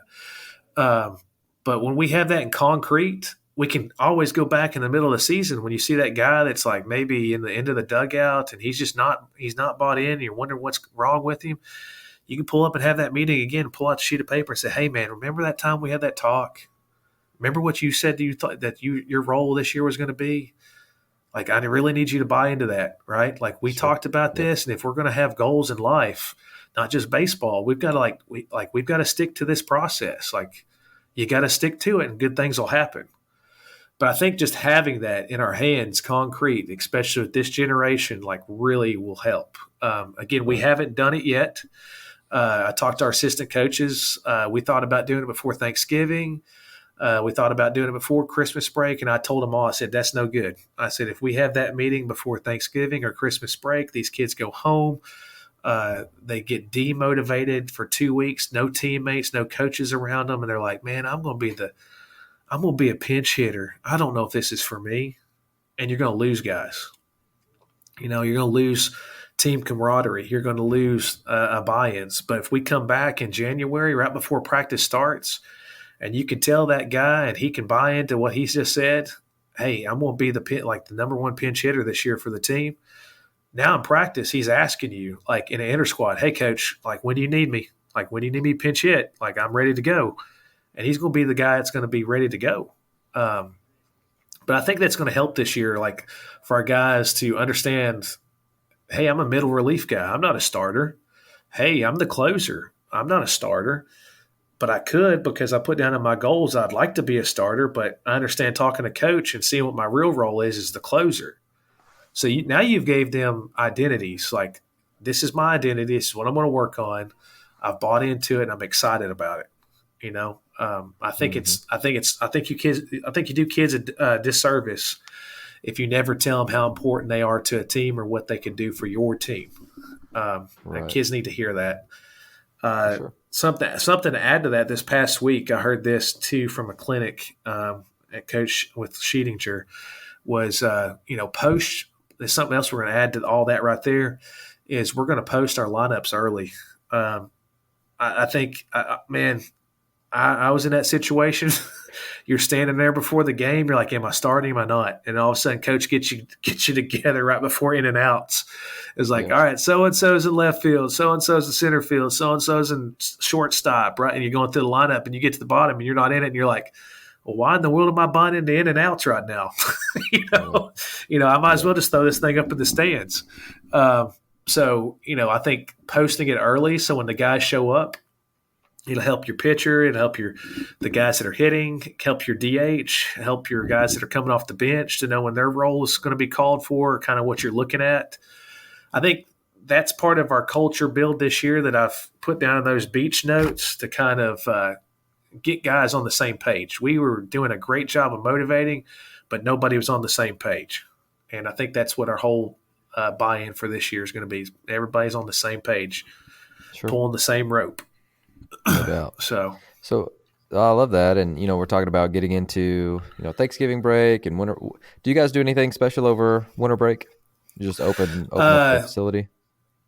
But when we have that in concrete, we can always go back in the middle of the season when you see that guy that's like maybe in the end of the dugout and he's not bought in, and you're wondering what's wrong with him. You can pull up and have that meeting again, pull out a sheet of paper and say, hey, man, remember that time we had that talk? Remember what you said you thought that your role this year was going to be? Like, I really need you to buy into that, right? Like, we talked about this, and if we're going to have goals in life, not just baseball, we've got to we've got to stick to this process. Like, you got to stick to it, and good things will happen. But I think just having that in our hands, concrete, especially with this generation, like, really will help. Again, we haven't done it yet. I talked to our assistant coaches. We thought about doing it before Thanksgiving. We thought about doing it before Christmas break, and I told them all, I said, that's no good. I said, if we have that meeting before Thanksgiving or Christmas break, these kids go home. They get demotivated for 2 weeks, no teammates, no coaches around them, and they're like, man, I'm going to be a pinch hitter. I don't know if this is for me. And you're going to lose guys. You're going to lose team camaraderie. You're going to lose buy-ins. But if we come back in January, right before practice starts, and you can tell that guy and he can buy into what he's just said, hey, I'm going to be the number one pinch hitter this year for the team. Now in practice, he's asking you, like, in an inter squad, hey, coach, like, when do you need me? Like, when do you need me pinch hit? Like, I'm ready to go. And he's going to be the guy that's going to be ready to go. But I think that's going to help this year, like for our guys to understand, hey, I'm a middle relief guy. I'm not a starter. Hey, I'm the closer. I'm not a starter, but I could because I put down in my goals I'd like to be a starter, but I understand talking to coach and seeing what my real role is the closer. So now you've gave them identities. Like, this is my identity. This is what I'm going to work on. I've bought into it and I'm excited about it. You know, I think I think you do kids a disservice if you never tell them how important they are to a team or what they can do for your team. Right. Kids need to hear that. Sure. Something to add to that. This past week, I heard this too from a clinic at Coach with Sheetinger was post. There's something else we're going to add to all that right there is we're going to post our lineups early. I think, man, I was in that situation. You're standing there before the game. You're like, am I starting? Am I not? And all of a sudden, coach gets you together right before in and outs. It's like, all right, so-and-so's in left field. So-and-so's in center field. So-and-so's in shortstop, right? And you're going through the lineup and you get to the bottom and you're not in it. And you're like, well, why in the world am I buying into in and outs right now? I might as well just throw this thing up in the stands. So, I think posting it early so when the guys show up, it'll help your pitcher. It'll help the guys that are hitting, help your DH, help your guys that are coming off the bench to know when their role is going to be called for, kind of what you're looking at. I think that's part of our culture build this year that I've put down in those beach notes to kind of get guys on the same page. We were doing a great job of motivating, but nobody was on the same page. And I think that's what our whole buy-in for this year is going to be. Everybody's on the same page, pulling the same rope. No doubt. So I love that. And, we're talking about getting into, Thanksgiving break and winter. Do you guys do anything special over winter break? You just open up the facility?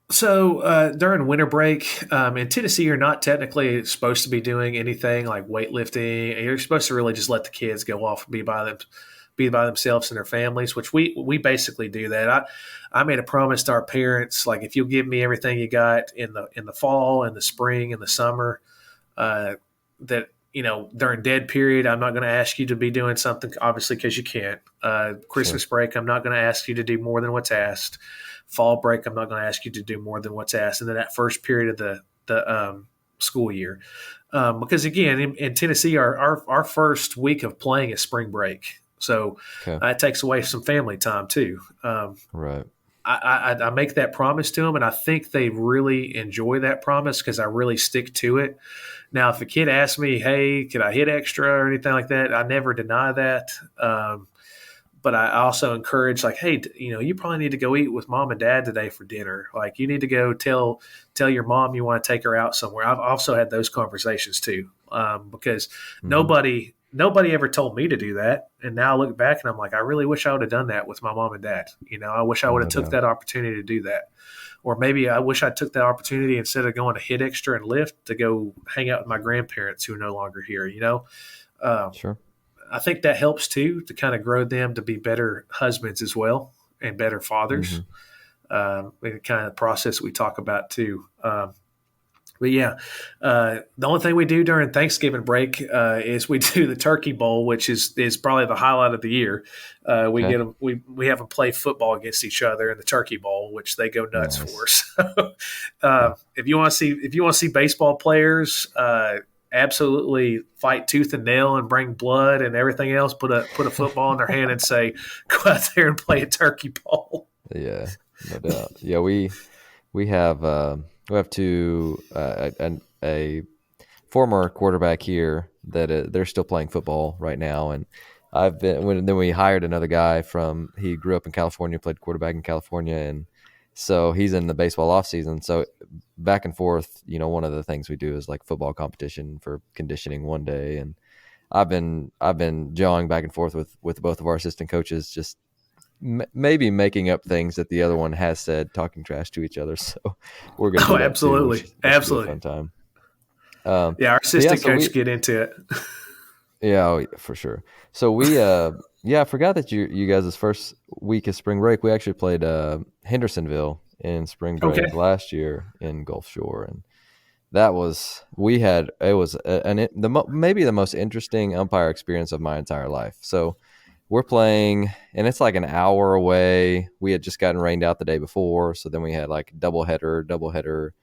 So during winter break in Tennessee, you're not technically supposed to be doing anything like weightlifting. You're supposed to really just let the kids go off and be by themselves and their families, which we basically do that. I made a promise to our parents, like if you'll give me everything you got in the fall and the spring and the summer, that during dead period, I'm not going to ask you to be doing something, obviously, because you can't. Christmas break, I'm not going to ask you to do more than what's asked. Fall break, I'm not going to ask you to do more than what's asked. And then that first period of the school year. Because, again, in Tennessee, our first week of playing is spring break. So it takes away some family time too. Right. I make that promise to them, and I think they really enjoy that promise because I really stick to it. Now, if a kid asks me, hey, could I hit extra or anything like that, I never deny that. But I also encourage, like, hey, you probably need to go eat with mom and dad today for dinner. Like, you need to go tell your mom you want to take her out somewhere. I've also had those conversations too, because nobody ever told me to do that. And now I look back and I'm like, I really wish I would have done that with my mom and dad. I wish I would have took that opportunity to do that. Or maybe I wish I took that opportunity instead of going to hit extra and lift to go hang out with my grandparents who are no longer here, Sure. I think that helps too, to kind of grow them to be better husbands as well and better fathers. The kind of process we talk about too. But yeah, the only thing we do during Thanksgiving break is we do the Turkey Bowl, which is probably the highlight of the year. We have them play football against each other in the Turkey Bowl, which they go nuts for. So if you want to see baseball players absolutely fight tooth and nail and bring blood and everything else, put a football in their hand and say, go out there and play a Turkey Bowl. Yeah, no doubt. Yeah, we have a former quarterback here that they're still playing football right now, and then we hired another guy he grew up in California, played quarterback in California, and so he's in the baseball off season. So back and forth, one of the things we do is like football competition for conditioning one day, and I've been jawing back and forth with both of our assistant coaches, just maybe making up things that the other one has said, talking trash to each other. So we're going to do that absolutely, too, absolutely, fun time. Our assistant coach get into it. Yeah, for sure. So I forgot that you guys' first week of spring break, we actually played Hendersonville in spring break last year in Gulf Shore, and maybe the most interesting umpire experience of my entire life. So we're playing, and it's like an hour away. We had just gotten rained out the day before, so then we had like double header,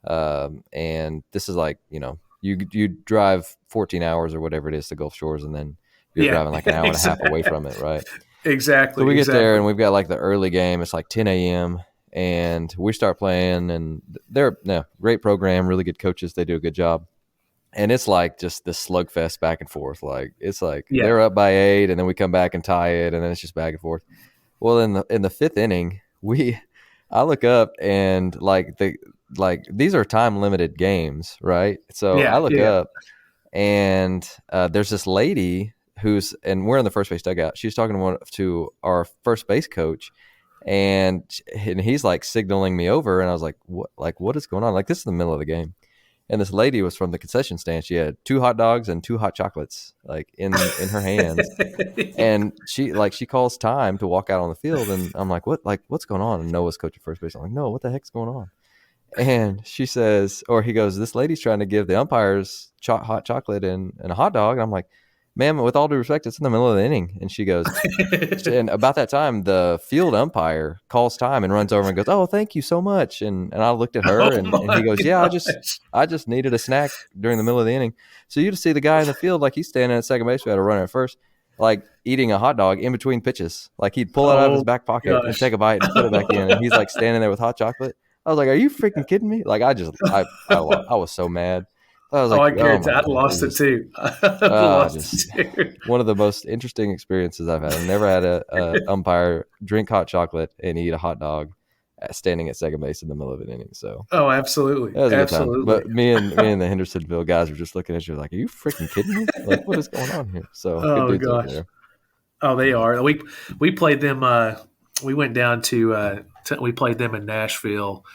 and this is like, you drive 14 hours or whatever it is to Gulf Shores, and then you're Yeah, driving like an hour and a half away from it, right? exactly. So we get there, Exactly. and we've got like the early game. It's like 10 a.m. and we start playing, and they're great program, really good coaches. They do a good job. And it's like just this slugfest back and forth. Like it's like Yeah. they're up by 8, and then we come back and tie it, and then it's just back and forth. Well, in the fifth inning, I look up, and these are time limited games, right? So I Yeah. look Yeah. up, and there's this lady and we're in the first base dugout. She's talking to our first base coach, and he's like signaling me over, and I was like, what is going on? Like, this is the middle of the game. And this lady was from the concession stand. She had 2 hot dogs and 2 hot chocolates like in her hands. And she calls time to walk out on the field, and I'm like, what's going on? And Noah's coach at first base. I'm like, no, what the heck's going on? And she says, or he goes, this lady's trying to give the umpires hot chocolate and a hot dog. And I'm like, ma'am, with all due respect, it's in the middle of the inning. And she goes, and about that time, the field umpire calls time and runs over and goes, oh, thank you so much. And I looked at her, Oh and my he goes, yeah, gosh. I just needed a snack during the middle of the inning. So you just see the guy in the field, like he's standing at second base, we had a runner at first, like eating a hot dog in between pitches. Like he'd pull it out of his back pocket and take a bite and put it back in. And he's like standing there with hot chocolate. I was like, are you freaking kidding me? Like I was so mad. I was like, I guarantee my I'd God, lost it just, too. I'd lost just it too. one of the most interesting experiences I've had. I've never had a umpire drink hot chocolate and eat a hot dog standing at second base in the middle of an inning. So Oh, absolutely. that was a good time. Absolutely. But me and the Hendersonville guys were just looking at you like, are you freaking kidding me? Like, what is going on here? So good Oh dudes over gosh. there. Oh, they are. We played them. We went down to we played them in Nashville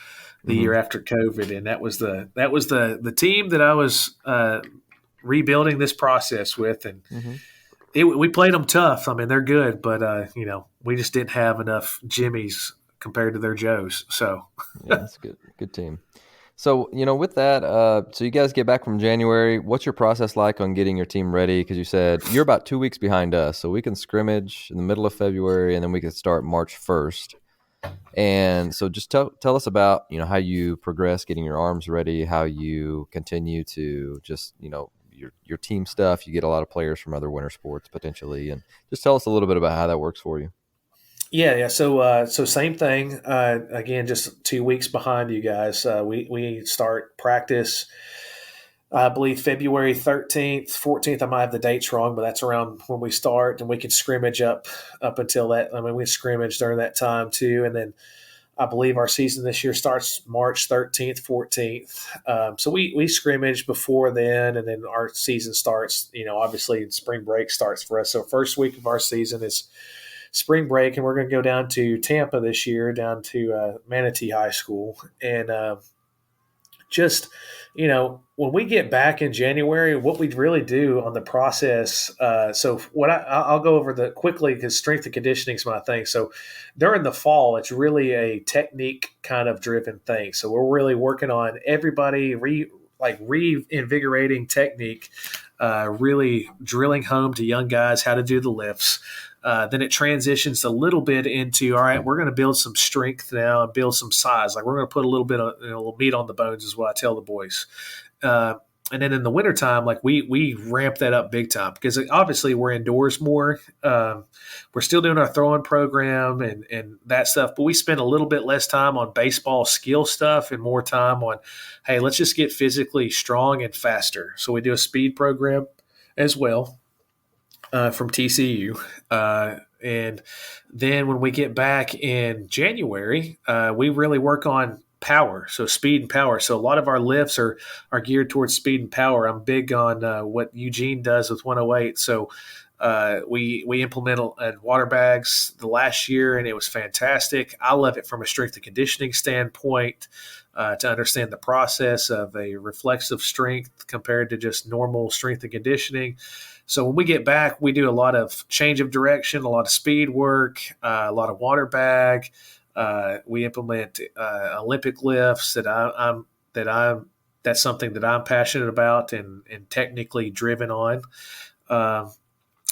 the year after COVID, and that was the team that I was rebuilding this process with, and we played them tough. I mean, they're good, but we just didn't have enough Jimmies compared to their Joes. So yeah, that's good team. So, with that, so you guys get back from January. What's your process like on getting your team ready? Because you said you're about 2 weeks behind us, so we can scrimmage in the middle of February, and then we can start March 1st. And so just tell us about, how you progress getting your arms ready, how you continue to just, your team stuff. You get a lot of players from other winter sports potentially, and just tell us a little bit about how that works for you. yeah. So same thing. Again, just 2 weeks behind you guys. We start practice, I believe February 13th, 14th. I might have the dates wrong, but that's around when we start, and we can scrimmage up until that. I mean, we scrimmage during that time too, and then I believe our season this year starts March 13th, 14th. So we scrimmage before then, and then our season starts. Obviously spring break starts for us. So first week of our season is spring break, and we're going to go down to Tampa this year, down to Manatee High School, and just when we get back in January, what we really do on the process. So what I'll go over quickly, because strength and conditioning is my thing. So during the fall, it's really a technique kind of driven thing. So we're really working on everybody reinvigorating technique, really drilling home to young guys how to do the lifts. Then it transitions a little bit into, all right, we're going to build some strength now and build some size. Like we're going to put a little bit of a little meat on the bones is what I tell the boys. And then in the wintertime, like we ramp that up big time, because obviously we're indoors more. We're still doing our throwing program and that stuff, but we spend a little bit less time on baseball skill stuff and more time on, hey, let's just get physically strong and faster. So we do a speed program as well. From TCU. And then when we get back in January, we really work on power, so speed and power. So a lot of our lifts are geared towards speed and power. I'm big on what Eugene does with 108. So we implemented water bags the last year, and it was fantastic. I love it from a strength and conditioning standpoint, to understand the process of a reflexive strength compared to just normal strength and conditioning. So when we get back, we do a lot of change of direction, a lot of speed work, a lot of water bag. We implement Olympic lifts that's something that I'm passionate about and technically driven on.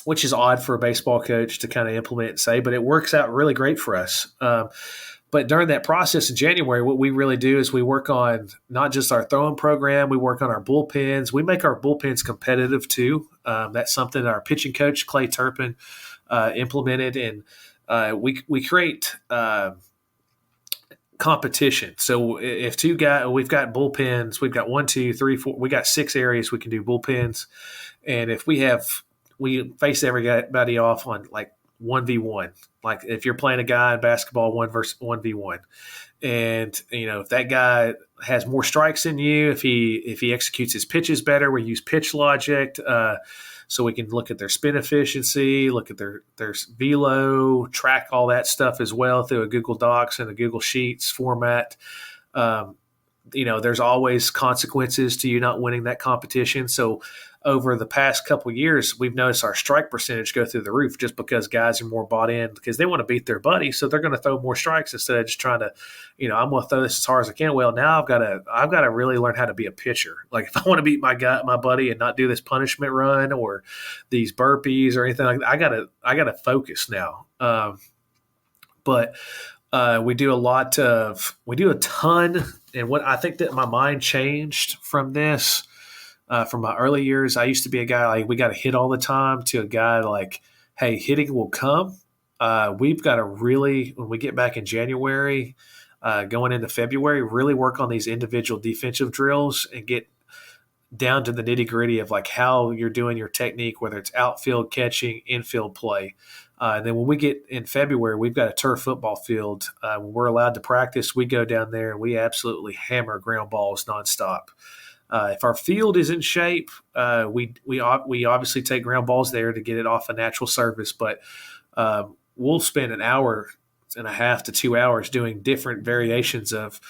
which is odd for a baseball coach to kind of implement and say, but it works out really great for us. But during that process in January, what we really do is we work on not just our throwing program, we work on our bullpens. We make our bullpens competitive too. That's something that our pitching coach, Clay Turpin, implemented. And we create competition. So if we've got bullpens, we've got 1, 2, 3, 4, we got 6 areas we can do bullpens. And if we face everybody off on like 1v1. Like if you're playing a guy in basketball, 1v1, and if that guy has more strikes than you, if he executes his pitches better, we use pitch logic, so we can look at their spin efficiency, look at their velo, track all that stuff as well through a Google Docs and a Google Sheets format. There's always consequences to you not winning that competition. So over the past couple of years, we've noticed our strike percentage go through the roof just because guys are more bought in because they want to beat their buddy. So they're going to throw more strikes instead of just trying to, I'm going to throw this as hard as I can. Well, now I've got to really learn how to be a pitcher. Like if I want to beat my buddy and not do this punishment run or these burpees or anything like that, I got to focus now. But we do a ton. And what I think that my mind changed from this, from my early years, I used to be a guy like we got to hit all the time to a guy like, hey, hitting will come. We've got to really, when we get back in January, going into February, really work on these individual defensive drills and get down to the nitty gritty of like how you're doing your technique, whether it's outfield catching, infield play. And then when we get in February, we've got a turf football field. When we're allowed to practice, we go down there and we absolutely hammer ground balls nonstop. If our field is in shape, we obviously take ground balls there to get it off a natural surface, but we'll spend an hour and a half to 2 hours doing different variations of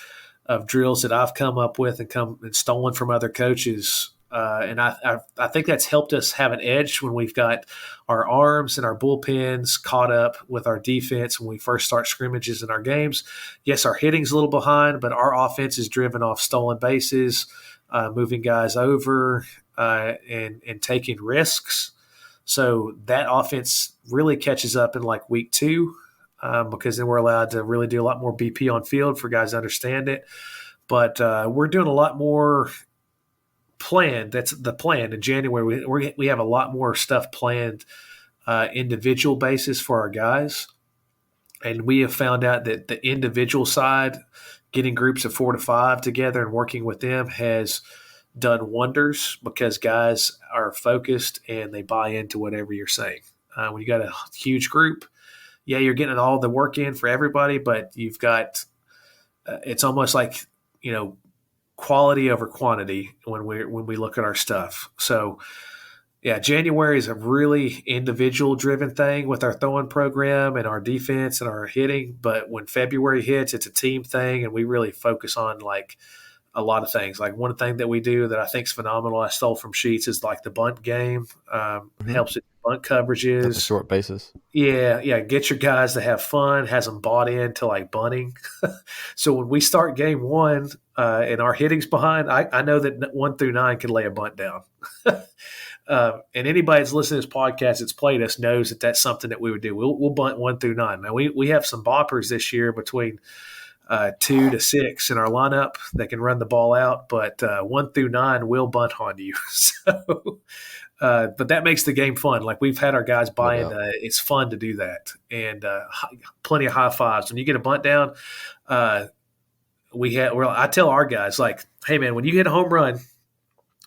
drills that I've come up with and stolen from other coaches. And I think that's helped us have an edge when we've got our arms and our bullpens caught up with our defense when we first start scrimmages in our games. Yes, our hitting's a little behind, but our offense is driven off stolen bases, moving guys over, and taking risks. So that offense really catches up in like week 2, because then we're allowed to really do a lot more BP on field for guys to understand it. But we're doing a lot more planned. That's the plan in January. We have a lot more stuff planned, individual basis for our guys. And we have found out that the individual side, getting groups of 4 to 5 together and working with them has done wonders because guys are focused and they buy into whatever you're saying. When you got a huge group, yeah, you're getting all the work in for everybody, but you've got it's almost like, quality over quantity when we look at our stuff. So yeah, January is a really individual driven thing with our throwing program and our defense and our hitting. But when February hits, it's a team thing. And we really focus on like a lot of things. Like one thing that we do that I think is phenomenal, I stole from Sheets, is like the bunt game. Helps with bunt coverages. That's a short basis. Yeah. Get your guys to have fun, has them bought into like bunting. So when we start game 1 and our hitting's behind, I know that 1 through 9 can lay a bunt down. And anybody that's listening to this podcast that's played us knows that that's something that we would do. We'll bunt 1 through 9. Now we have some boppers this year between 2 to 6 in our lineup that can run the ball out, but 1 through 9 will bunt on you. So, but that makes the game fun. Like we've had our guys buy in. It's fun to do that, and plenty of high fives when you get a bunt down. I tell our guys like, hey man, when you hit a home run,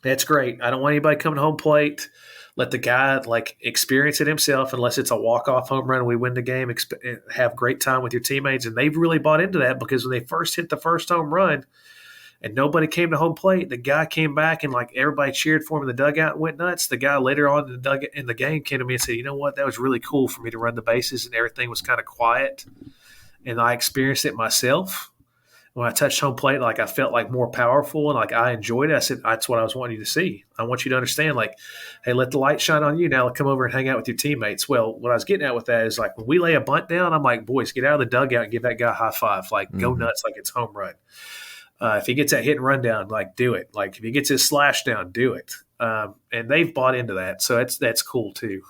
that's great. I don't want anybody coming home plate. Let the guy like experience it himself, unless it's a walk-off home run and we win the game, have great time with your teammates. And they've really bought into that because when they first hit the first home run and nobody came to home plate, the guy came back and like everybody cheered for him in the dugout and went nuts. The guy later on in the game came to me and said, you know what, that was really cool for me to run the bases and everything was kind of quiet. And I experienced it myself. When I touched home plate, like I felt like more powerful and like I enjoyed it. I said, that's what I was wanting you to see. I want you to understand, like, hey, let the light shine on you. Now come over and hang out with your teammates. Well, what I was getting at with that is like when we lay a bunt down, I'm like, boys, get out of the dugout and give that guy a high five. Like go nuts like it's home run. If he gets that hit and run down, like do it. Like if he gets his slash down, do it. And they've bought into that. So that's cool too.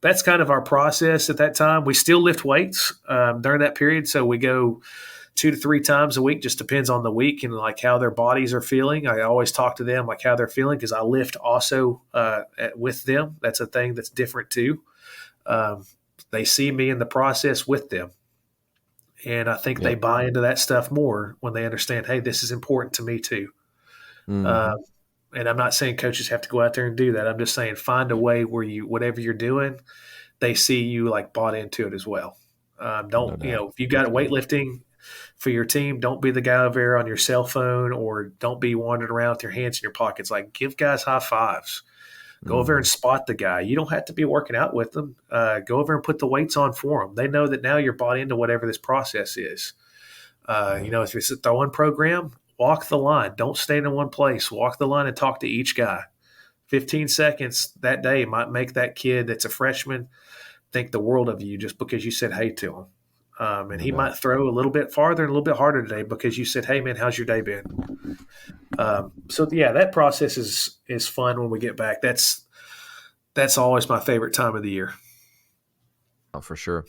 That's kind of our process at that time. We still lift weights during that period. So we go 2 to 3 times a week, just depends on the week and like how their bodies are feeling. I always talk to them like how they're feeling because I lift also with them. That's a thing that's different too. They see me in the process with them. And I think they buy into that stuff more when they understand, hey, this is important to me too. Mm-hmm. And I'm not saying coaches have to go out there and do that. I'm just saying find a way where whatever you're doing, they see you like bought into it as well. If you got weightlifting for your team, don't be the guy over there on your cell phone or don't be wandering around with your hands in your pockets. Like give guys high fives. Go over and spot the guy. You don't have to be working out with them. Go over and put the weights on for them. They know that now you're bought into whatever this process is. If it's a throwing program, walk the line. Don't stay in one place. Walk the line and talk to each guy. 15 seconds that day might make that kid that's a freshman think the world of you just because you said hey to him. And he might throw a little bit farther and a little bit harder today because you said, hey, man, how's your day been? That process is fun when we get back. That's always my favorite time of the year. Oh, for sure.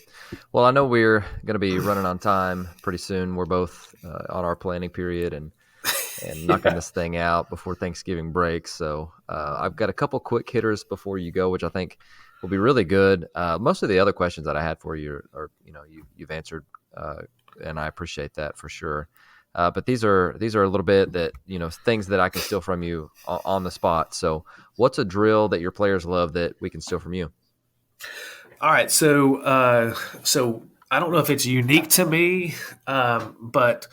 Well, I know we're going to be running on time pretty soon. We're both on our planning period and knocking this thing out before Thanksgiving break. So I've got a couple quick hitters before you go, which I think will be really good. Most of the other questions that I had for you are you've answered, and I appreciate that for sure. But these are a little bit that, things that I can steal from you on the spot. So what's a drill that your players love that we can steal from you? All right. So I don't know if it's unique to me, but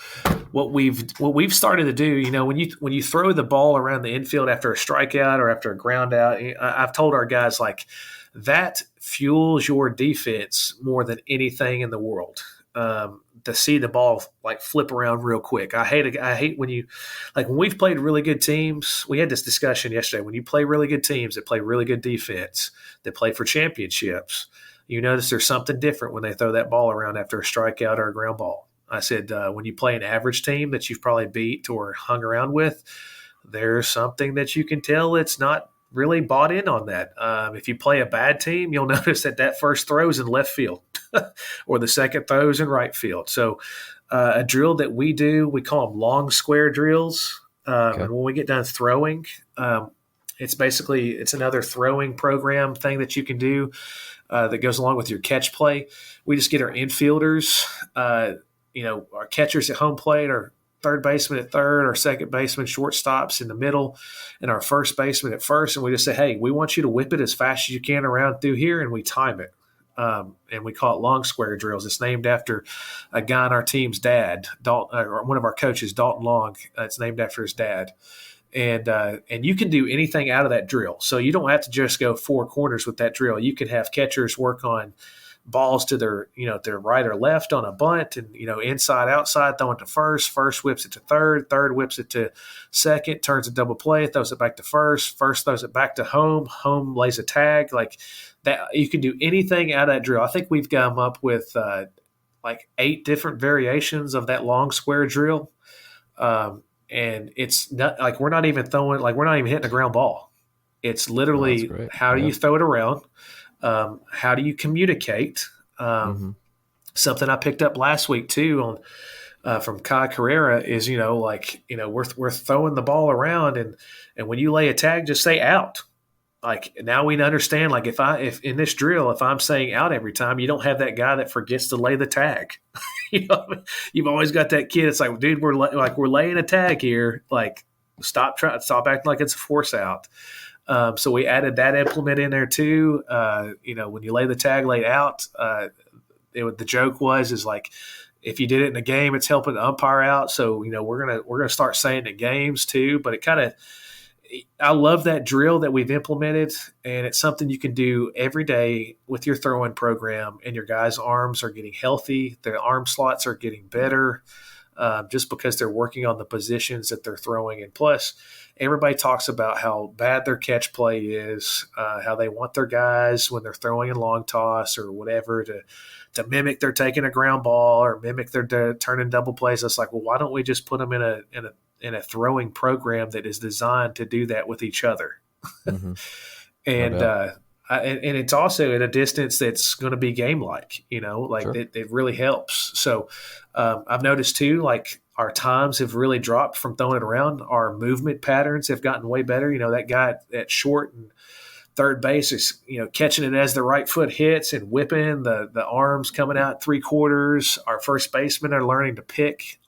what we've started to do, when you throw the ball around the infield after a strikeout or after a ground out, I've told our guys like that fuels your defense more than anything in the world. To see the ball like flip around real quick. I hate when you like when we've played really good teams. We had this discussion yesterday. When you play really good teams that play really good defense, that play for championships, you notice there's something different when they throw that ball around after a strikeout or a ground ball. I said when you play an average team that you've probably beat or hung around with, there's something that you can tell it's not really bought in on that. If you play a bad team, you'll notice that first throw is in left field or the second throw is in right field. So a drill that we do, we call them long square drills. And when we get done throwing, it's another throwing program thing that you can do that goes along with your catch play. We just get our infielders, our catchers at home plate, our third baseman at third, our second baseman, shortstops in the middle, and our first baseman at first. And we just say, hey, we want you to whip it as fast as you can around through here, and we time it. And we call it long square drills. It's named after a guy on our team's dad, Dalton, or one of our coaches, Dalton Long. It's named after his dad. And you can do anything out of that drill. So you don't have to just go four corners with that drill. You can have catchers work on balls to their right or left on a bunt and, inside, outside, throwing to first whips it to third whips it to second, turns a double play, throws it back to first throws it back to home lays a tag like that. You can do anything out of that drill. I think we've come up with like 8 different variations of that long square drill. And it's not like we're not even hitting a ground ball. It's literally how do you throw it around? How do you communicate? Something I picked up last week too from Kai Carrera is, we're throwing the ball around and when you lay a tag, just say out. Like now we understand, like if in this drill, if I'm saying out every time, you don't have that guy that forgets to lay the tag. You've always got that kid. It's like, dude, we're laying a tag here. Like stop acting like it's a force out. So we added that implement in there too. When you lay the tag laid out, the joke is like, if you did it in a game, it's helping the umpire out. So, we're going to start saying it in games too, but I love that drill that we've implemented, and it's something you can do every day with your throwing program, and your guys' arms are getting healthy. Their arm slots are getting better just because they're working on the positions that they're throwing. And plus, everybody talks about how bad their catch play is, how they want their guys when they're throwing in long toss or whatever to mimic they're taking a ground ball or mimic they're turning double plays. It's like, well, why don't we just put them in a throwing program that is designed to do that with each other? Mm-hmm. And and it's also at a distance that's going to be game like, like Sure. it really helps. So I've noticed too, like our times have really dropped from throwing it around. Our movement patterns have gotten way better. That guy at short and third base is, catching it as the right foot hits and whipping the arms coming out 3/4. Our first basemen are learning to pick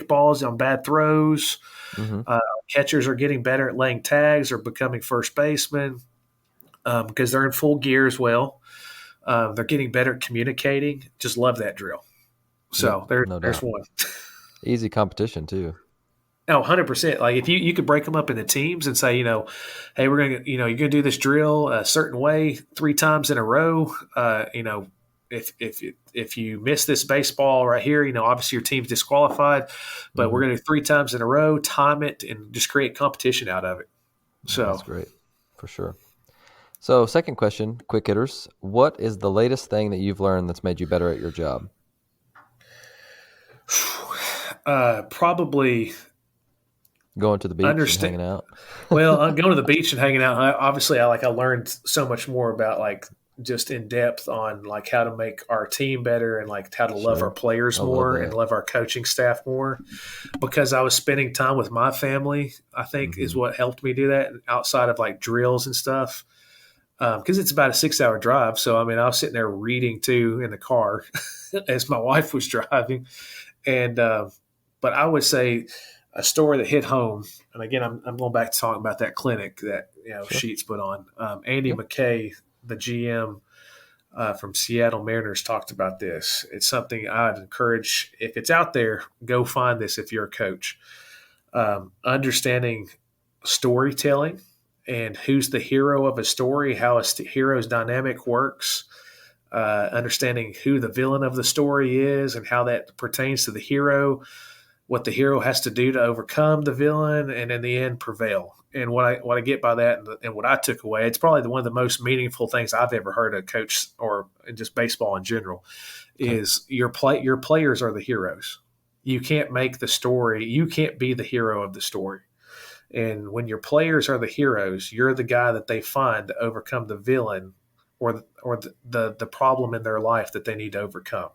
balls on bad throws. Mm-hmm. Catchers are getting better at laying tags or becoming first basemen because they're in full gear as well. They're getting better at communicating. Just love that drill. So No there's doubt. one. Easy competition too. Oh, 100%. Like if you could break them up into teams and say, hey, we're going to, you're going to do this drill a certain way 3 times in a row. If you miss this baseball right here, obviously your team's disqualified, but we're going to do 3 times in a row, time it, and just create competition out of it. So That's great, for sure. So, second question, quick hitters. What is the latest thing that you've learned that's made you better at your job? probably Going to the beach and hanging out. Well, I'm going to the beach and hanging out. I learned so much more about like just in depth on like how to make our team better and like how to love Sure. our players I love more that. and love our coaching staff more, because I was spending time with my family. I think is what helped me do that outside of like drills and stuff. Because it's about a 6-hour drive. So, I was sitting there reading too in the car as my wife was driving. And, but I would say a story that hit home. And again, I'm going back to talking about that clinic that, Sure. Sheets put on. Andy Yep. McKay, the GM from Seattle Mariners, talked about this. It's something I'd encourage, if it's out there, go find this if you're a coach. Understanding storytelling and who's the hero of a story, how a hero's dynamic works, understanding who the villain of the story is and how that pertains to the hero, what the hero has to do to overcome the villain, and in the end prevail. And what I get by that, and what I took away, it's probably one of the most meaningful things I've ever heard a coach or just baseball in general, is your players are the heroes. You can't make the story. You can't be the hero of the story. And when your players are the heroes, you're the guy that they find to overcome the villain or the problem in their life that they need to overcome.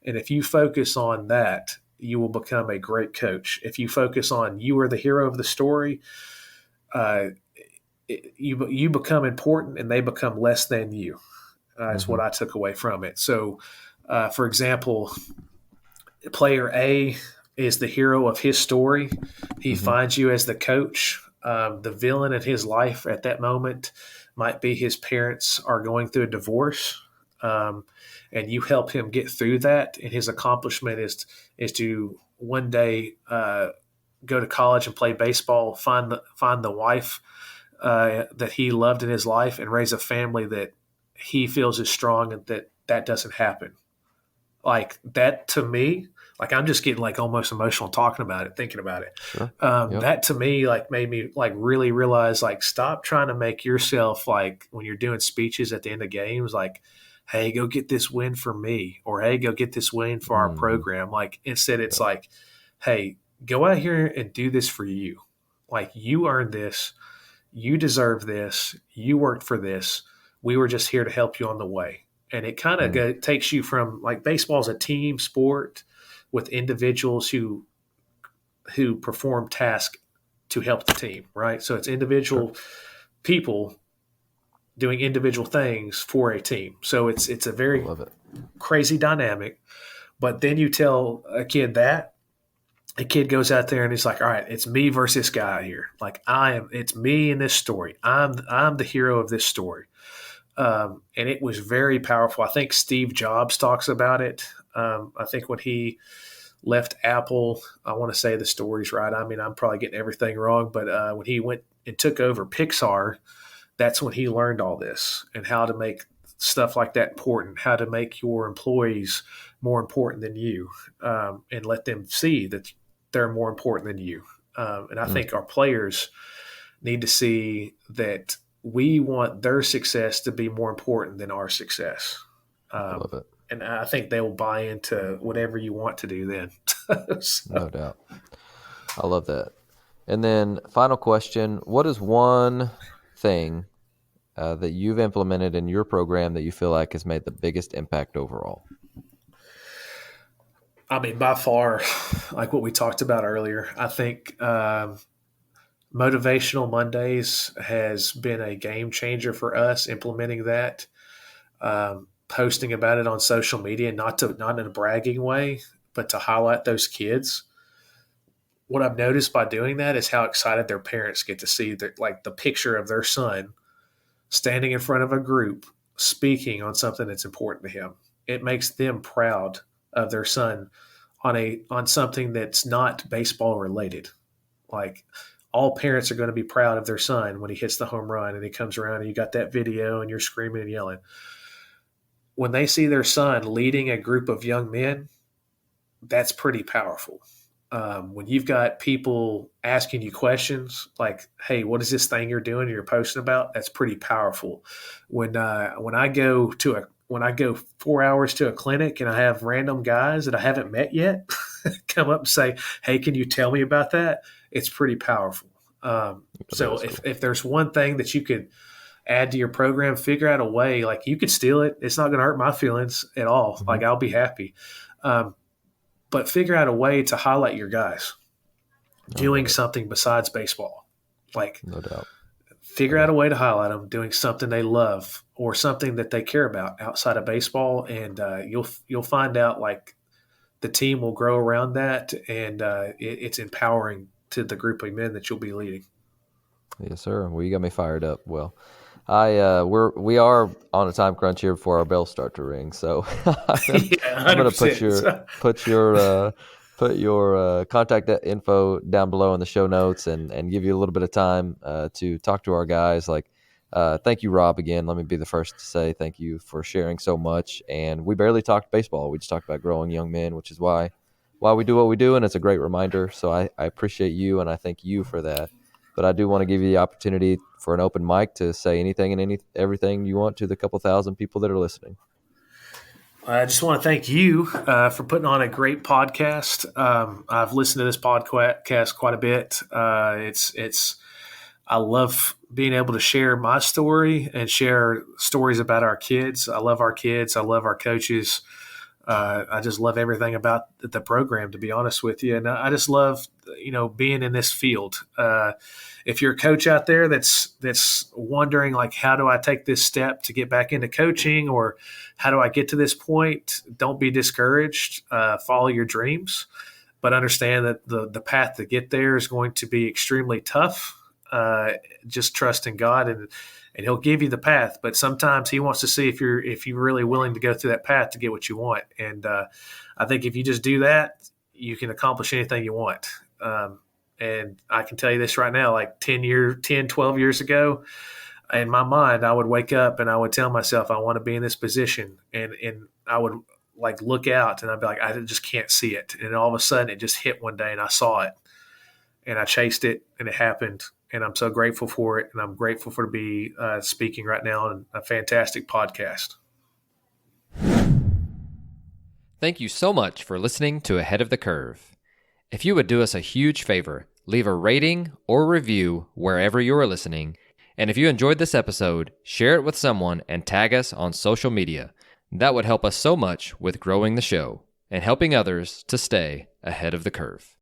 And if you focus on that, you will become a great coach. If you focus on you are the hero of the story, you become important and they become less than you. That's what I took away from it. So, for example, player A is the hero of his story. He finds you as the coach. The villain in his life at that moment might be his parents are going through a divorce, and you help him get through that. And his accomplishment is to one day go to college and play baseball, find the wife that he loved in his life, and raise a family that he feels is strong, and that doesn't happen. Like that to me, like I'm just getting like almost emotional talking about it, thinking about it. Sure. That to me like made me like really realize like stop trying to make yourself like when you're doing speeches at the end of games like, hey, go get this win for me, or hey, go get this win for our program. Like instead it's like, hey, go out here and do this for you. Like you earned this, you deserve this, you worked for this. We were just here to help you on the way. And it kind of takes you from like baseball is a team sport with individuals who perform tasks to help the team, right? So it's individual people doing individual things for a team. So it's a very crazy dynamic. But then you tell a kid that, a kid goes out there and he's like, all right, it's me versus this guy here. Like it's me in this story. I'm the hero of this story. And it was very powerful. I think Steve Jobs talks about it. I think when he left Apple, I want to say the story's right. I mean, I'm probably getting everything wrong, but when he went and took over Pixar, that's when he learned all this and how to make stuff like that important, how to make your employees more important than you, and let them see that they're more important than you. And I think our players need to see that we want their success to be more important than our success. I love it. And I think they will buy into whatever you want to do then. So. No doubt. I love that. And then final question, what is one thing that you've implemented in your program that you feel like has made the biggest impact overall? I mean, by far, like what we talked about earlier, I think Motivational Mondays has been a game changer for us implementing that. Posting about it on social media, not in a bragging way, but to highlight those kids. What I've noticed by doing that is how excited their parents get to see the picture of their son standing in front of a group speaking on something that's important to him. It makes them proud of their son on something that's not baseball related. Like, all parents are going to be proud of their son when he hits the home run and he comes around and you got that video and you're screaming and yelling. When they see their son leading a group of young men, that's pretty powerful. When you've got people asking you questions like, "Hey, what is this thing you're doing and you're posting about?" That's pretty powerful. When I go 4 hours to a clinic and I have random guys that I haven't met yet come up and say, "Hey, can you tell me about that?" It's pretty powerful. So if there's one thing that you could add to your program, figure out a way. Like, you could steal it; it's not going to hurt my feelings at all. Mm-hmm. Like, I'll be happy. But figure out a way to highlight your guys doing something besides baseball. Like, no doubt. Figure out a way to highlight them doing something they love or something that they care about outside of baseball, and you'll find out, like, the team will grow around that, and it's empowering to the group of men that you'll be leading. Yes, sir. Well, you got me fired up. Well, we are on a time crunch here before our bells start to ring, so I'm going to put your contact info down below in the show notes, and give you a little bit of time to talk to our guys. Like, thank you, Rob. Again, let me be the first to say thank you for sharing so much. And we barely talked baseball; we just talked about growing young men, which is why we do what we do, and it's a great reminder. So I appreciate you, and I thank you for that. But I do want to give you the opportunity for an open mic to say anything and everything you want to the couple thousand people that are listening. I just want to thank you for putting on a great podcast. I've listened to this podcast quite a bit. I love being able to share my story and share stories about our kids. I love our kids. I love our coaches. I just love everything about the program, to be honest with you. And I just love, being in this field. If you're a coach out there that's wondering, like, how do I take this step to get back into coaching, or how do I get to this point? Don't be discouraged. Follow your dreams, but understand that the path to get there is going to be extremely tough. Just trust in God, and He'll give you the path. But sometimes He wants to see if you're really willing to go through that path to get what you want. And I think if you just do that, you can accomplish anything you want. And I can tell you this right now, like 10, 12 years ago, in my mind, I would wake up and I would tell myself, I want to be in this position. And I would, like, look out and I'd be like, I just can't see it. And all of a sudden it just hit one day and I saw it and I chased it and it happened. And I'm so grateful for it. And I'm grateful to be speaking right now on a fantastic podcast. Thank you so much for listening to Ahead of the Curve. If you would do us a huge favor, leave a rating or review wherever you are listening. And if you enjoyed this episode, share it with someone and tag us on social media. That would help us so much with growing the show and helping others to stay ahead of the curve.